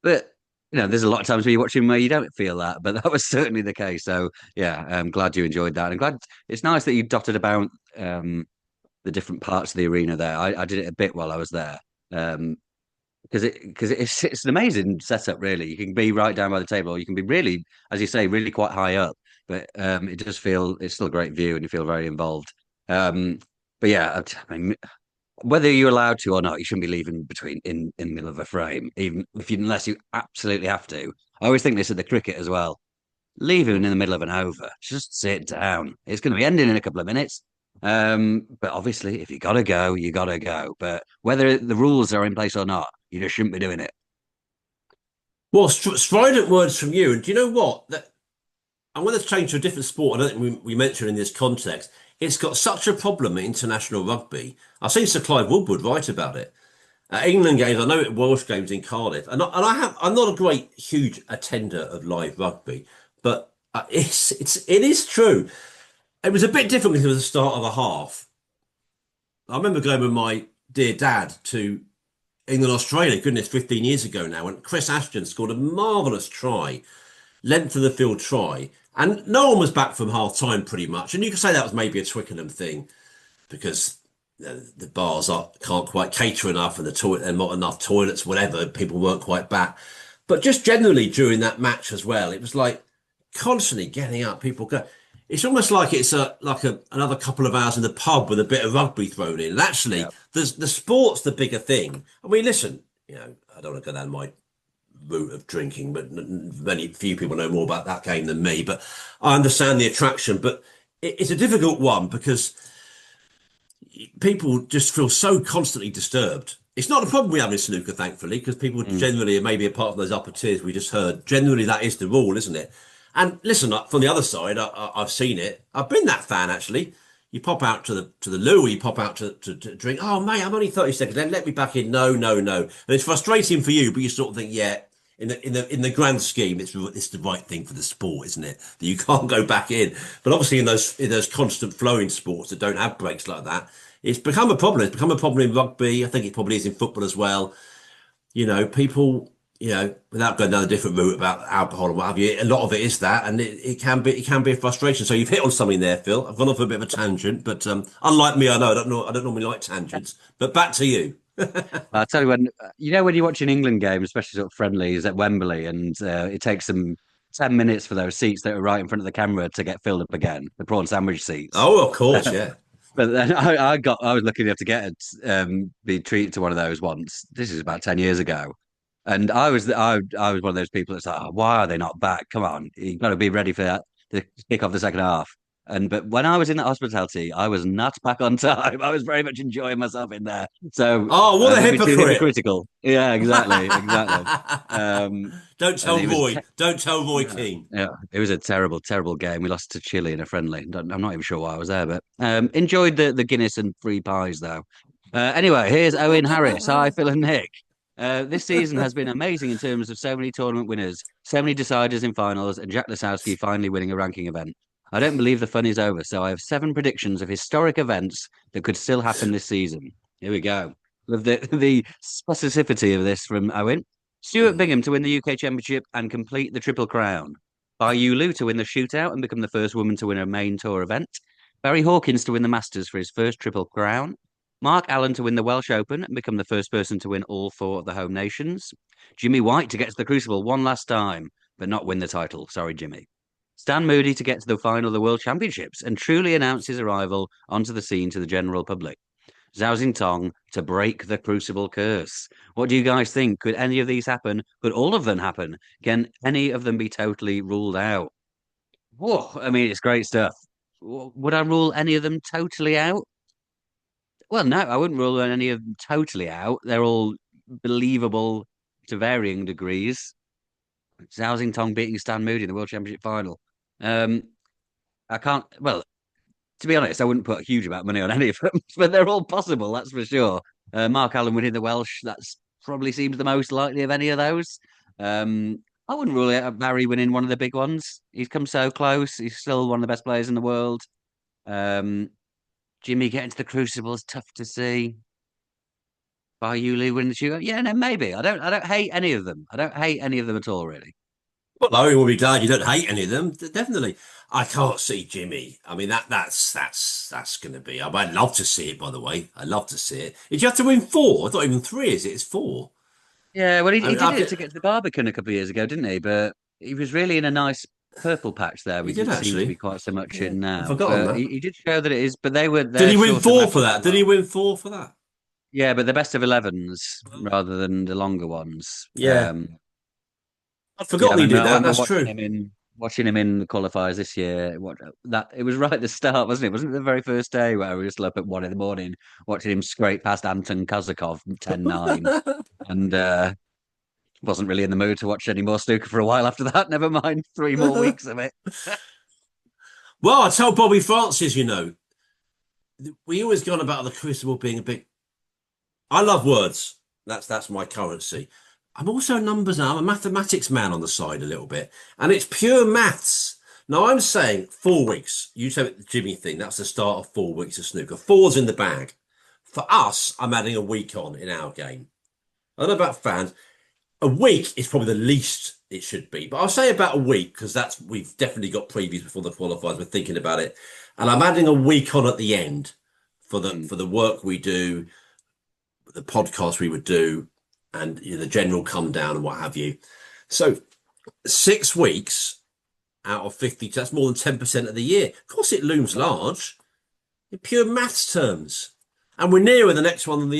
But there's a lot of times where you're watching where you don't feel that, but that was certainly the case. So yeah, I'm glad you enjoyed that, and glad it's nice that you dotted about the different parts of the arena there. I did it a bit while I was there. Because it's an amazing setup, really. You can be right down by the table, or you can be really, as you say, really quite high up. But it does feel it's still a great view, and you feel very involved. But yeah, I mean, whether you're allowed to or not, you shouldn't be leaving in the middle of a frame, even if unless you absolutely have to. I always think this at the cricket as well. Leave him in the middle of an over. Just sit down. It's going to be ending in a couple of minutes. But obviously, if you gotta go, you gotta go. But whether the rules are in place or not, you just shouldn't be doing it. Well, strident words from you. And do you know what? I'm going to change to a different sport. I don't think we mentioned in this context. It's got such a problem in international rugby. I've seen Sir Clive Woodward write about it. England games, I know it Welsh games in Cardiff, I'm not a great huge attender of live rugby, but it is true. It was a bit different because it was the start of a half. I remember going with my dear dad to England Australia, goodness, 15 years ago now, and Chris Ashton scored a marvellous try, length of the field try, and no one was back from half time pretty much. And you could say that was maybe a Twickenham thing because the can't quite cater enough and the toilet and not enough toilets, whatever. People weren't quite back. But just generally during that match as well, it was like constantly getting up. People go. It's almost like it's another couple of hours in the pub with a bit of rugby thrown in. And actually, Yeah. the sport's the bigger thing. I mean, listen, I don't want to go down my route of drinking, but many few people know more about that game than me. But I understand the attraction, but it's a difficult one because people just feel so constantly disturbed. It's not a problem we have in snooker, thankfully, because people Mm. generally, maybe apart from those upper tiers we just heard, generally that is the rule, isn't it? And listen, from the other side, I've seen it. I've been that fan actually. You pop out to the loo, or you pop out to drink. Oh mate, I'm only 30 seconds. Then let me back in. No, no, no. And it's frustrating for you, but you sort of think, yeah, in the grand scheme, it's the right thing for the sport, isn't it? That you can't go back in. But obviously, in those constant flowing sports that don't have breaks like that, it's become a problem. It's become a problem in rugby. I think it probably is in football as well. People, without going down a different route about alcohol and what have you, a lot of it is that, and it can be a frustration. So you've hit on something there, Phil. I've gone off a bit of a tangent, but unlike me, I know I don't normally like tangents. But back to you. I'll tell you when you watch an England game, especially sort of friendlies at Wembley, and it takes them 10 minutes for those seats that are right in front of the camera to get filled up again, the prawn sandwich seats. Oh, of course, yeah. But then I was lucky enough to be treated to one of those once. This is about 10 years ago, and I was one of those people that's like, oh, why are they not back? Come on, you've got to be ready for that to kick off the second half. But when I was in the hospitality, I was not back on time. I was very much enjoying myself in there. So Oh, what I a would be too hypocrite! hypocritical. Yeah, exactly, exactly. Don't And tell it was Roy. Don't tell Roy yeah, Keane. yeah, it was a terrible, terrible game. We lost to Chile in a friendly. I'm not even sure why I was there, but enjoyed the Guinness and free pies though. Anyway, here's Owen Harris. Hi, Phil and Nick. This season has been amazing in terms of so many tournament winners, so many deciders in finals, and Jack Lasowski finally winning a ranking event. I don't believe the fun is over, so I have 7 predictions of historic events that could still happen this season. Here we go. With the specificity of this from Owen. Stuart Bingham to win the UK Championship and complete the Triple Crown. Bai Yulu to win the shootout and become the first woman to win a main tour event. Barry Hawkins to win the Masters for his first Triple Crown. Mark Allen to win the Welsh Open and become the first person to win all 4 of the home nations. Jimmy White to get to the Crucible one last time, but not win the title. Sorry, Jimmy. Stan Moody to get to the final of the World Championships and truly announce his arrival onto the scene to the general public. Zhao Tong to break the Crucible curse. What do you guys think? Could any of these happen? Could all of them happen? Can any of them be totally ruled out? Whoa, I mean, it's great stuff. Would I rule any of them totally out? Well, no, I wouldn't rule any of them totally out. They're all believable to varying degrees. Zhao Tong beating Stan Moody in the World Championship final. Um, I can't. Well, to be honest, I wouldn't put a huge amount of money on any of them, but they're all possible, that's for sure. Mark Allen winning the Welsh, that's probably seems the most likely of any of those. I wouldn't rule out Barry winning one of the big ones. He's come so close. He's still one of the best players in the world. Um, Jimmy getting to the Crucible is tough to see. Bai Yulu winning the shootout, yeah, no, maybe. I don't hate any of them. I don't hate any of them at all, really. Well, Larry will be glad you don't hate any of them. Definitely. I can't see Jimmy. I mean that's going to be. I'd love to see it. By the way, I'd love to see it. Did you have to win four? It's not even three, is it? It's four. Yeah, well, I he mean, did it to get to the Barbican a couple of years ago, didn't he? But he was really in a nice purple patch there, he which did doesn't seem to be actually. quite so much Yeah, in I've now. forgotten But that. he did show that it is. But they were Did their he win shorter four for matches as that? Did he well. win four for that? Yeah, but the best of 11s rather than the longer ones. Yeah, I'd Yeah, forgotten he did I that. remember That's true. watching him in the qualifiers this year. What that it was right at the start, wasn't it? Wasn't it the very first day where we were still up at 1 in the morning watching him scrape past Anton Kazakov 10-9 and wasn't really in the mood to watch any more snooker for a while after that. Never mind 3 more weeks of it. Well, I tell Bobby Francis, we always gone about the Crucible being a bit. I love words. That's my currency. I'm also a numbers now. I'm a mathematics man on the side a little bit, and it's pure maths. Now I'm saying 4 weeks. You said the Jimmy thing. That's the start of 4 weeks of snooker. Four's in the bag. For us, I'm adding a week on in our game. I don't know about fans. A week is probably the least it should be, but I'll say about a week because that's we've definitely got previews before the qualifiers. We're thinking about it, and I'm adding a week on at the end Mm. for the work we do, the podcast we would do, and the general come down and what have you. So 6 weeks out of 50, that's more than 10% of the year. Of course, it looms large in pure maths terms, and we're nearer the next one than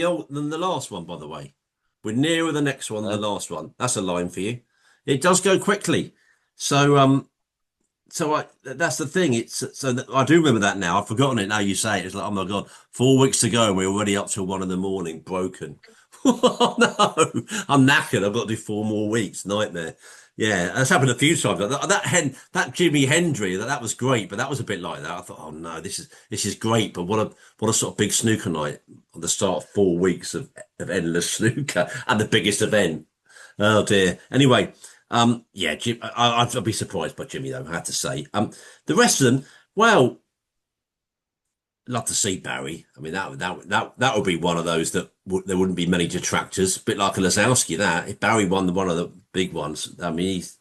the last one. By the way, we're nearer the next one than the last one. That's a line for you. It does go quickly. So that's the thing. I do remember that now. I've forgotten it now. You say it. It's like, oh my god, 4 weeks to go, and we're already up till 1 in the morning, broken. Oh no, I'm knackered. I've got to do 4 more weeks. Nightmare. Yeah, that's happened a few times. That Jimi Hendry, that was great, but that was a bit like that. I thought, oh no, this is great, but what a sort of big snooker night on the start of 4 weeks of endless snooker at the biggest event. Oh dear. Anyway, yeah, I'd be surprised by Jimmy though. I have to say. The rest of them, well, love to see Barry. I mean, that would be one of those that there wouldn't be many detractors. A bit like a Lazowski. That if Barry won one of the big ones, I mean, he's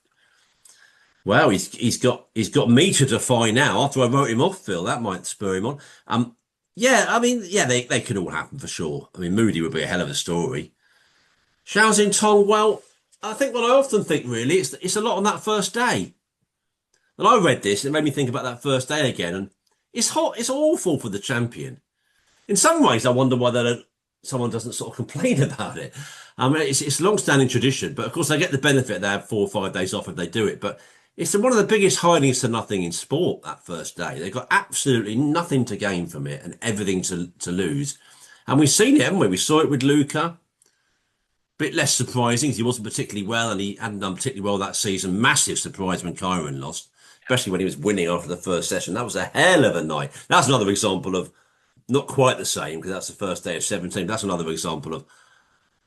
got me to defy now. After I wrote him off, Phil, that might spur him on. Yeah, I mean, yeah, they could all happen for sure. I mean, Moody would be a hell of a story. Shaozin Tong, well, I think what I often think really, it's a lot on that first day. And I read this, and it made me think about that first day again. And it's hot, it's awful for the champion. In some ways, I wonder why someone doesn't sort of complain about it. I mean, it's a long-standing tradition, but of course they get the benefit. They have 4 or 5 days off if they do it. But it's one of the biggest hidings to nothing in sport that first day. They've got absolutely nothing to gain from it and everything to lose. And we've seen it, haven't we? We saw it with Luca. Bit less surprising because he wasn't particularly well and he hadn't done particularly well that season. Massive surprise when Kyron lost, especially when he was winning after the first session. That was a hell of a night. That's another example of not quite the same because that's the first day of 17. That's another example of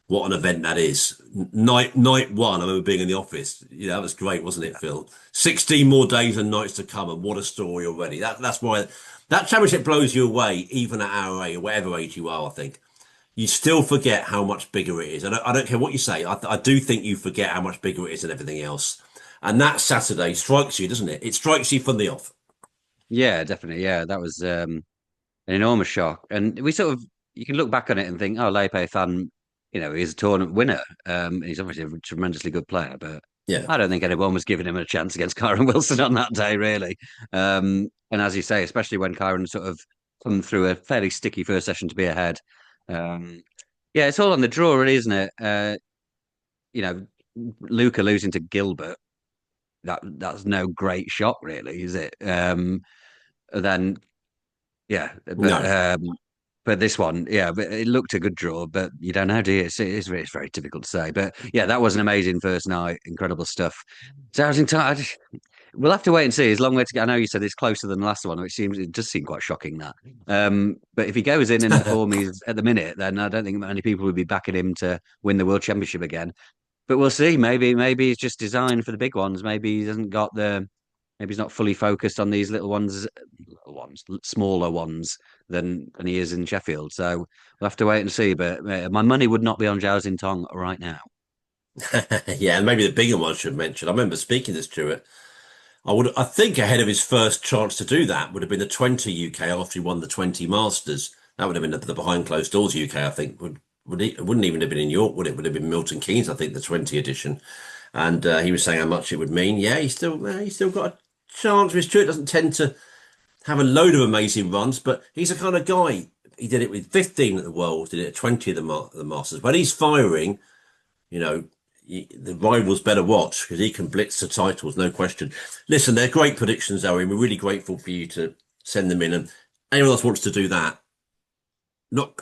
what an event that is. Night one, I remember being in the office. Yeah, that was great, wasn't it, Phil? 16 more days and nights to come, and what a story already. That's why that championship blows you away, even at our age or whatever age you are, I think. You still forget how much bigger it is. I don't care what you say. I do think you forget how much bigger it is than everything else. And that Saturday strikes you, doesn't it? It strikes you from the off. Yeah, definitely. Yeah, that was an enormous shock. And we sort of, you can look back on it and think, oh, Lepe Fan, he's a tournament winner. He's obviously a tremendously good player, but Yeah. I don't think anyone was giving him a chance against Kyron Wilson on that day, really. And as you say, especially when Kyron sort of come through a fairly sticky first session to be ahead. Um, yeah, it's all on the draw, really, isn't it? You know, Luca losing to Gilbert, that's no great shock, really, is it? Then yeah, No. but this one, yeah, but it looked a good draw, but you don't know, do you? It's very difficult to say. But yeah, that was an amazing first night, incredible stuff. So I was entire. We'll have to wait and see. It's a long way to go. I know you said it's closer than the last one, which seems it does seem quite shocking that. But if he goes in the form he's at the minute, then I don't think many people would be backing him to win the World Championship again. But we'll see. Maybe he's just designed for the big ones. Maybe he hasn't got the. Maybe he's not fully focused on these smaller ones than he is in Sheffield. So we'll have to wait and see. But my money would not be on Zhao Xintong right now. Yeah, and maybe the bigger one should mention. I remember speaking to Stuart. I think ahead of his first chance to do that would have been the 20 UK after he won the 20 Masters. That would have been the behind closed doors UK, I think. It wouldn't even have been in York, would it? Would have been Milton Keynes, I think, the 20 edition. And he was saying how much it would mean. Yeah, he's still got a chance. With Stuart doesn't tend to have a load of amazing runs, but he's the kind of guy. He did it with 15 at the Worlds, did it at 20 at the Masters. When he's firing, you know, the rivals better watch because he can blitz the titles, no question. Listen, they're great predictions, Owen. We're really grateful for you to send them in, and anyone else wants to do that, not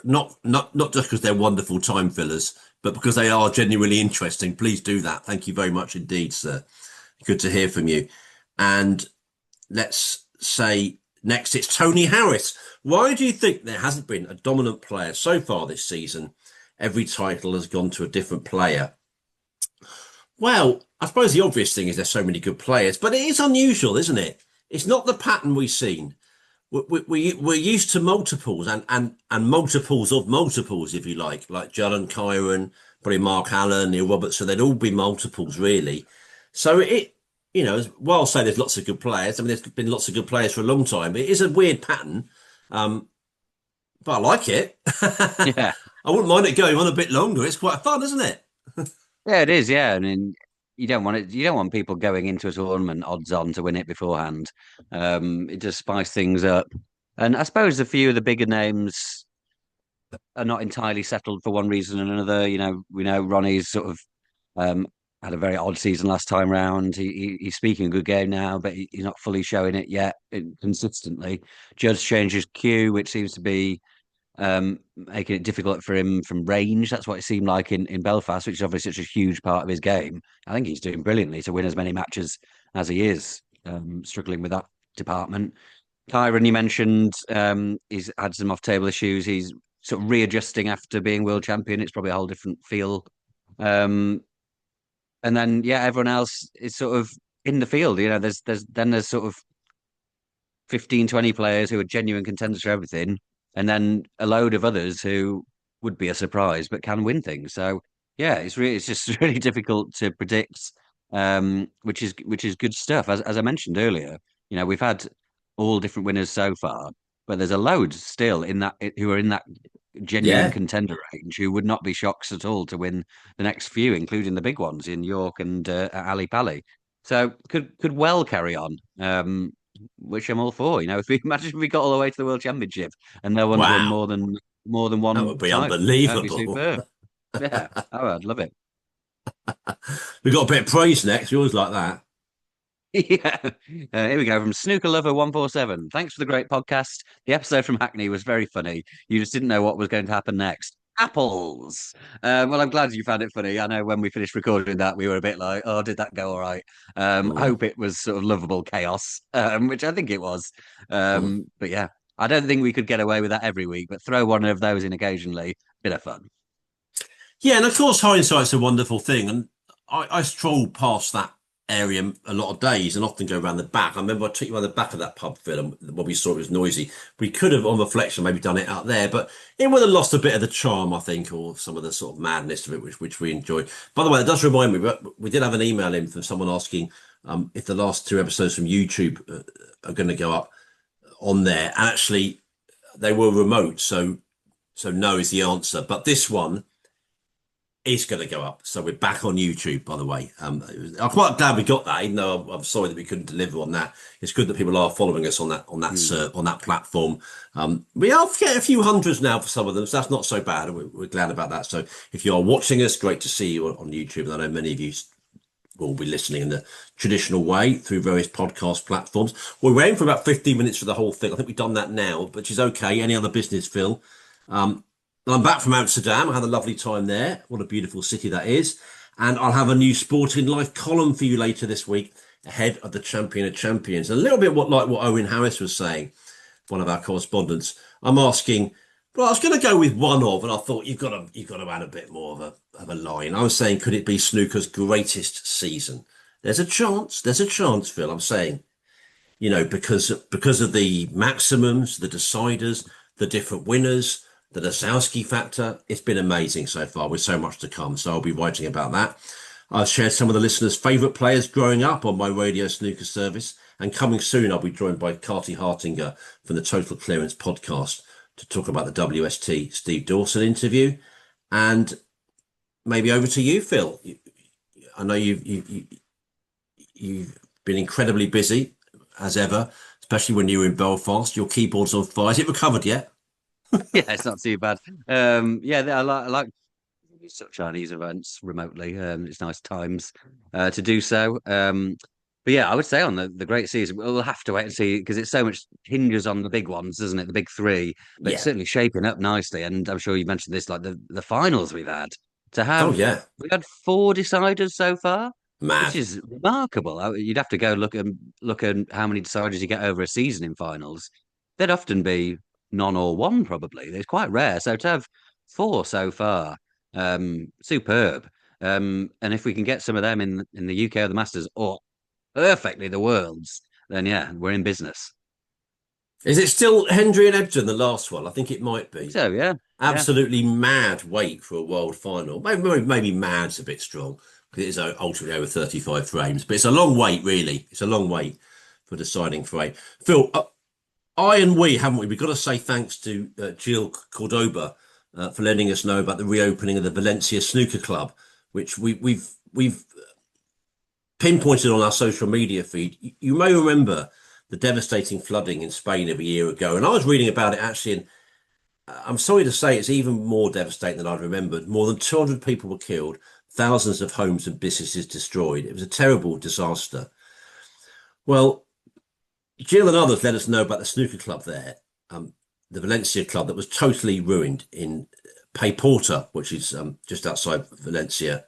just because they're wonderful time fillers, but because they are genuinely interesting. Please do that. Thank you very much indeed, sir. Good to hear from you. And let's say next it's Tony Harris. Why do you think there hasn't been a dominant player so far this season? Every title has gone to a different player. Well, I suppose the obvious thing is there's so many good players, but it is unusual, isn't it? It's not the pattern we've seen. We're used to multiples and multiples of multiples, if you like John Kyron, probably Mark Allen, Neil Robertson. They'd all be multiples, really. So while I'll say there's lots of good players, I mean, there's been lots of good players for a long time. It is a weird pattern, but I like it. Yeah, I wouldn't mind it going on a bit longer. It's quite fun, isn't it? yeah, it is. Yeah, I mean, you don't want it. You don't want people going into a tournament odds on to win it beforehand. It just spice things up. And I suppose a few of the bigger names are not entirely settled for one reason or another. We know Ronnie's sort of um, had a very odd season last time round. He's speaking a good game now, but he's not fully showing it yet consistently. Judd's changed his cue, which seems to be making it difficult for him from range. That's what it seemed like in Belfast, which is obviously such a huge part of his game. I think he's doing brilliantly to win as many matches as he is, struggling with that department. Kyron, you mentioned, he's had some off-table issues. He's sort of readjusting after being world champion. It's probably a whole different feel. Um, and then, yeah, everyone else is sort of in the field. There's sort of 15, 20 players who are genuine contenders for everything, and then a load of others who would be a surprise but can win things. So yeah, it's just really difficult to predict, which is good stuff. As I mentioned earlier, we've had all different winners so far, but there's a load still in that who are in that genuine Yeah. contender range who would not be shocks at all to win the next few, including the big ones in York and Ali Pali. So could well carry on. Which I'm all for. If we imagine if we got all the way to the World Championship and no one's won Wow. more than That one would be title, that'd be unbelievable. superb. Yeah, I'd love it. We've got a bit of praise next. We always like that. Yeah. Here we go from Snooker Lover 147. Thanks for the great podcast. The episode from Hackney was very funny. You just didn't know what was going to happen next. Apples. Well, I'm glad you found it funny. I know when we finished recording that, we were a bit like, oh, did that go all right? I Mm, hope it was sort of lovable chaos, which I think it was. mm. But yeah, I don't think we could get away with that every week, but throw one of those in occasionally, bit of fun. Yeah, and of course, hindsight's a wonderful thing. And I stroll past that area a lot of days and often go around the back. I remember I took you around the back of that pub, Phil, and what we saw was noisy. We could have, on reflection, maybe done it out there, but it would have lost a bit of the charm, I think, or some of the sort of madness of it, which we enjoyed. By the way, it does remind me, we did have an email in from someone asking if the last two episodes from YouTube are going to go up on there. And actually, they were remote, so no is the answer. But this one is going to go up. So we're back on YouTube, by the way. I'm quite glad we got that, even though I'm sorry that we couldn't deliver on that. It's good that people are following us on that platform. We are getting a few hundreds now for some of them, so that's not so bad. We're glad about that. So if you are watching us, great to see you on YouTube. And I know many of you will be listening in the traditional way through various podcast platforms. We're waiting for about 15 minutes for the whole thing. I think we've done that now, which is okay. Any other business, Phil? Um, I'm back from Amsterdam. I had a lovely time there. What a beautiful city that is. And I'll have a new Sporting Life column for you later this week ahead of the Champion of Champions. A little bit like what Owen Harris was saying, one of our correspondents. I'm asking, well, I was going to go with one of, and I thought you've got to add a bit more of a line. I was saying, could it be snooker's greatest season? There's a chance, Phil. I'm saying, because of the maximums, the deciders, the different winners, the Lasowski factor. It's been amazing so far with so much to come. So I'll be writing about that. I've shared some of the listeners' favourite players growing up on my radio snooker service. And coming soon, I'll be joined by Carty Hartinger from the Total Clearance podcast to talk about the WST Steve Dawson interview. And maybe over to you, Phil. I know you've been incredibly busy as ever, especially when you were in Belfast. Your keyboard's on fire. Is it recovered yet? Yeah, it's not too bad. Yeah, I like sort of Chinese events remotely. It's nice times to do so. But yeah, I would say on the great season, we'll have to wait and see because it's so much hinges on the big ones, doesn't it? The big three, but it's Yeah. certainly shaping up nicely. And I'm sure you mentioned this, like the finals we've had to Oh, have. yeah. We had four deciders so far, which Mad. is remarkable. You'd have to go look at how many deciders you get over a season in finals. They'd often be none or one, probably. It's quite rare. So to have four so far, superb. And if we can get some of them in the UK or the Masters or perfectly the Worlds, then yeah, we're in business. Is it still Hendry and Ebden, the last one? I think it might I think be. so, yeah. Yeah. Absolutely mad wait for a world final. Maybe mad's a bit strong because it is ultimately over 35 frames, but it's a long wait, really. It's a long wait for deciding frame. Phil, I and we, haven't we? We've got to say thanks to Jill Cordoba for letting us know about the reopening of the Valencia Snooker Club, which we've pinpointed on our social media feed. You may remember the devastating flooding in Spain of a year ago, and I was reading about it actually, and I'm sorry to say it's even more devastating than I'd remembered. More than 200 people were killed, thousands of homes and businesses destroyed. It was a terrible disaster. Well, Jill and others let us know about the snooker club there, the Valencia club that was totally ruined in Payporta, which is just outside Valencia.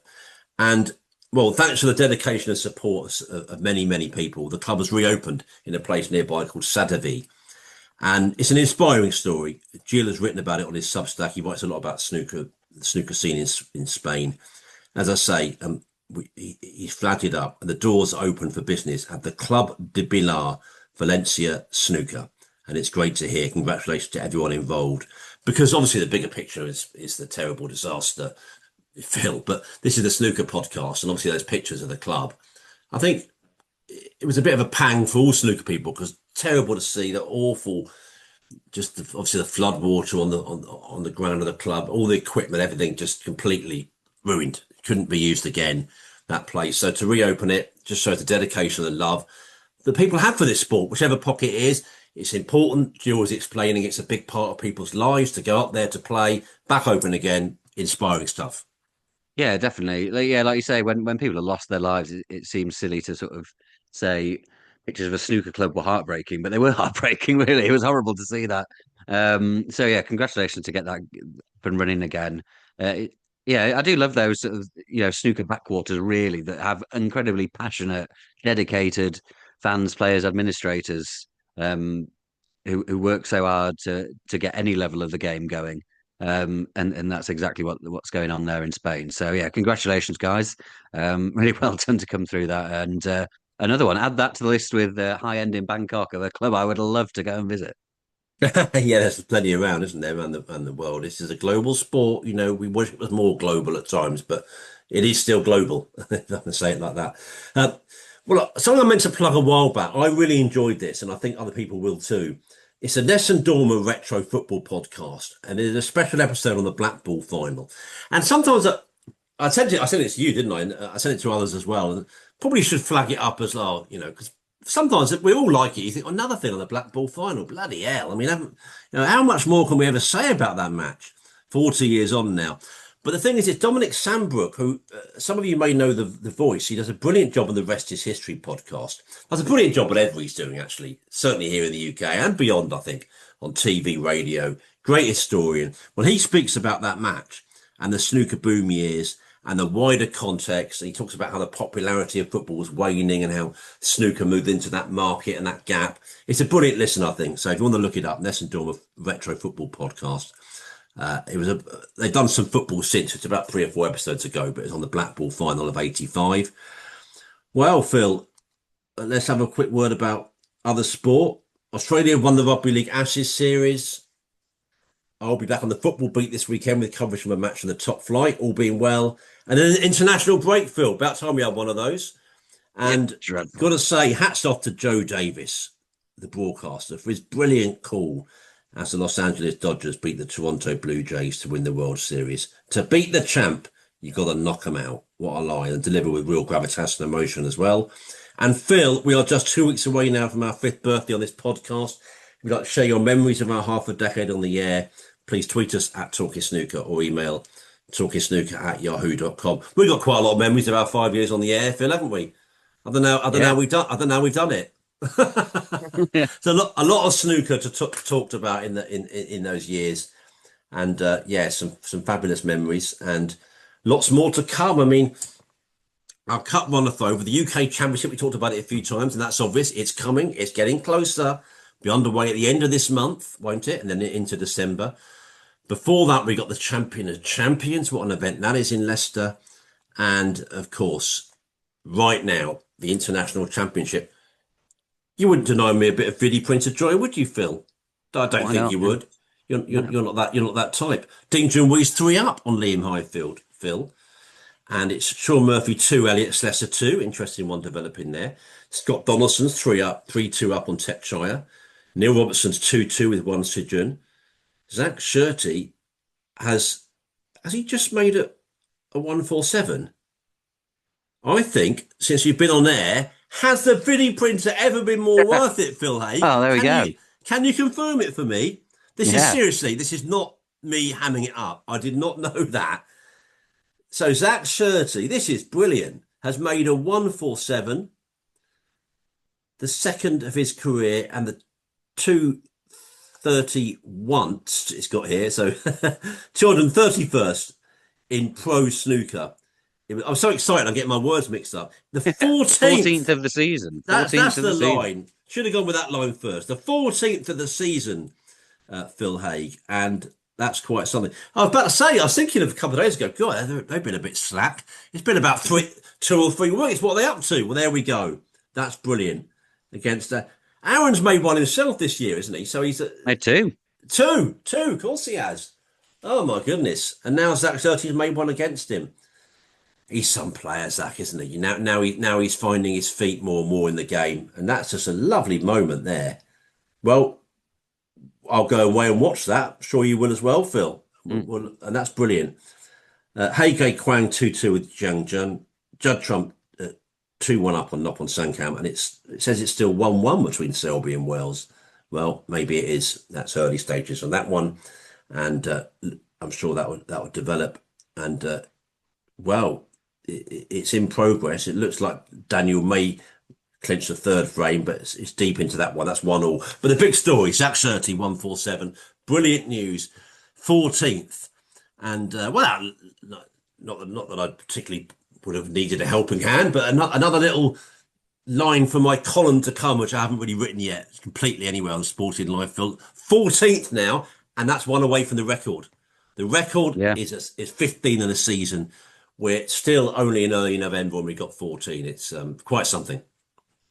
And well, thanks to the dedication and support of many, many people, the club was reopened in a place nearby called Sadavi. And it's an inspiring story. Jill has written about it on his Substack. He writes a lot about snooker, the snooker scene in Spain. As I say, he's flagged it up, and the doors open for business at the Club de Pilar Valencia Snooker. And it's great to hear. Congratulations to everyone involved. Because obviously the bigger picture is the terrible disaster, Phil. But this is the snooker podcast, and obviously those pictures of the club. I think it was a bit of a pang for all snooker people because terrible to see the awful, obviously the flood water on the ground of the club, all the equipment, everything just completely ruined. Couldn't be used again. That place. So to reopen it just shows the dedication and love that people have for this sport, whichever pocket it is. It's important. Jill was explaining it's a big part of people's lives to go up there to play, back open again. Inspiring stuff. Yeah, definitely. Yeah, like you say, when people have lost their lives, it seems silly to sort of say pictures of a snooker club were heartbreaking, but they were heartbreaking, really. It was horrible to see that. So yeah, congratulations to get that up and running again. Yeah, I do love those sort of, snooker backwaters really that have incredibly passionate, dedicated fans, players, administrators, um, who work so hard to get any level of the game going. And that's exactly what's going on there in Spain. So yeah, congratulations, guys. Really well done to come through that. And another one, add that to the list with High End in Bangkok, of a club I would love to go and visit. Yeah, there's plenty around, isn't there, around the world? This is a global sport. We wish it was more global at times, but it is still global, if I can say it like that. Uh, well, something I meant to plug a while back. I really enjoyed this, and I think other people will too. It's a Nessun Dorma retro football podcast, and there's a special episode on the Black Ball final. And sometimes I sent it to you, didn't I? And I sent it to others as well, and probably should flag it up as well, because sometimes we all like it. You think another thing on the Black Ball final, bloody hell! I mean, how much more can we ever say about that match? 40 years on now. But the thing is, it's Dominic Sambrook, who some of you may know the voice. He does a brilliant job on the Rest is History podcast. Does a brilliant job whatever he's doing, actually. Certainly here in the UK and beyond, I think, on TV, radio. Great historian. When he speaks about that match and the snooker boom years and the wider context, and he talks about how the popularity of football was waning and how snooker moved into that market and that gap. It's a brilliant listen, I think. So if you want to look it up, Nessun Dorma Retro Football Podcast. They've done some football since. It's about 3 or 4 episodes ago, but it's on the Black Ball final of '85. Well, Phil, let's have a quick word about other sport. Australia won the Rugby League Ashes series. I'll be back on the football beat this weekend with coverage from a match in the top flight, all being well. And then an international break, Phil. About time we had one of those. And got to say, hats off to Joe Davis, the broadcaster, for his brilliant call as the Los Angeles Dodgers beat the Toronto Blue Jays to win the World Series. To beat the champ, you've got to knock them out. What a line. And deliver with real gravitas and emotion as well. And Phil, we are just 2 weeks away now from our 5th birthday on this podcast. If you'd like to share your memories of our half a decade on the air, please tweet us at Talking Snooker or email talkingsnooker@yahoo.com. We've got quite a lot of memories of our 5 years on the air, Phil, haven't we? I don't know how we've done it. Yeah. So a lot of snooker talked about in those years, and some fabulous memories and lots more to come. I mean, our cup runneth over the UK Championship. We talked about it a few times, and that's obvious. It's coming. It's getting closer. Be underway at the end of this month, won't it? And then into December. Before that, we got the Champion of Champions. What an event that is in Leicester, and of course, right now the International Championship. You wouldn't deny me a bit of Vidi Prince of Joy, would you, Phil? I don't think you would. You're not that type. Dean Junwee's 3 up on Liam Highfield, Phil. And it's Sean Murphy 2, Elliot Slessor 2. Interesting one developing there. Scott Donaldson's 3-2 up on Tetshire. Neil Robertson's 2-2 with 1 Sijun. Zach Shirty has he just made a 147? I think since you've been on air, has the Vidi Printer ever been more worth it, Phil Hay? Oh, there we go. Can you confirm it for me? This is not me hamming it up. I did not know that. So Zach Shirty, this is brilliant, has made a 147, the second of his career, and the 231 it's got here. So 231st in pro snooker. I'm so excited. I'm getting my words mixed up. The 14th of the season. That's the line. Should have gone with that line first. The 14th of the season, Phil Haig, and that's quite something. I was about to say, I was thinking of a couple of days ago. God, they've been a bit slack. It's been about 2 or 3 weeks. What are they up to? Well, there we go. That's brilliant. Against Aaron's made one himself this year, isn't he? So he's made 2. Two. Of course he has. Oh my goodness! And now Zach Shirty's made one against him. He's some player, Zach, isn't he? Now he's finding his feet more and more in the game, and that's just a lovely moment there. Well, I'll go away and watch that. Sure you will as well, Phil. Well, and that's brilliant. Heike Kwang 2-2 with Jiang Jun. Judd Trump 2-1 up on Noppon Sankam, and it says it's still 1-1 between Selby and Wells. Well, maybe it is. That's early stages on that one, and I'm sure that would develop. And it's in progress. It looks like Daniel may clinched the third frame, but it's deep into that one. That's 1-1. But the big story, Zach Surtees, 147. Brilliant news. 14th. And, well, not that I particularly would have needed a helping hand, but another little line from my column to come, which I haven't really written yet completely anywhere on Sporting Life. 14th now, and that's one away from the record. The record Yeah. is 15 in a season. We're still only in early November when we got 14. It's quite something.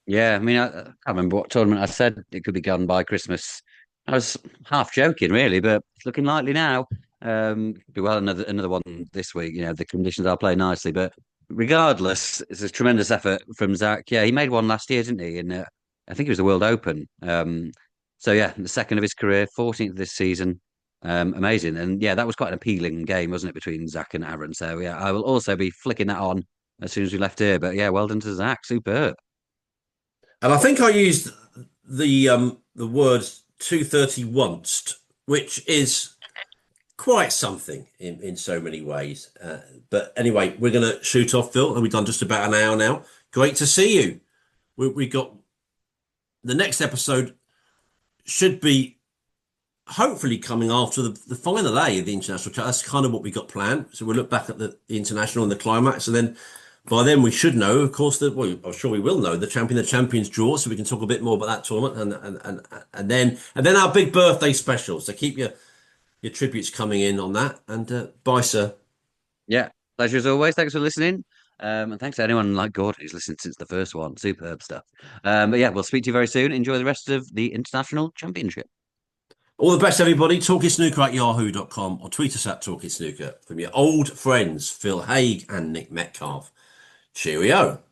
Yeah, I mean, I can't remember what tournament I said it could be gone by Christmas. I was half joking, really, but it's looking likely now. Be well another one this week. The conditions are playing nicely, but regardless, it's a tremendous effort from Zach. Yeah, he made one last year, didn't he? And I think it was the World Open. So yeah, the second of his career, 14th this season. Amazing, and yeah, that was quite an appealing game, wasn't it, between Zach and Aaron? So yeah, I will also be flicking that on as soon as we left here. But yeah, well done to Zach, superb. And I think I used the words 230 once, which is quite something in so many ways. But anyway, we're going to shoot off, Phil, and we've done just about an hour now. Great to see you. We got the next episode should be hopefully coming after the final day of the international chat. That's kind of what we got planned. So we'll look back at the international and the climax, and then by then we should know, of course, that well, I'm sure we will know the champions draw, so we can talk a bit more about that tournament, and then our big birthday special. So keep your tributes coming in on that, and bye, sir. Yeah, pleasure as always. Thanks for listening. And thanks to anyone like Gordon who's listened since the first one. Superb stuff. But yeah, we'll speak to you very soon. Enjoy the rest of the International Championship. All the best, everybody. TalkingSnooker@yahoo.com or tweet us at Talking Snooker from your old friends Phil Haig and Nick Metcalf. Cheerio.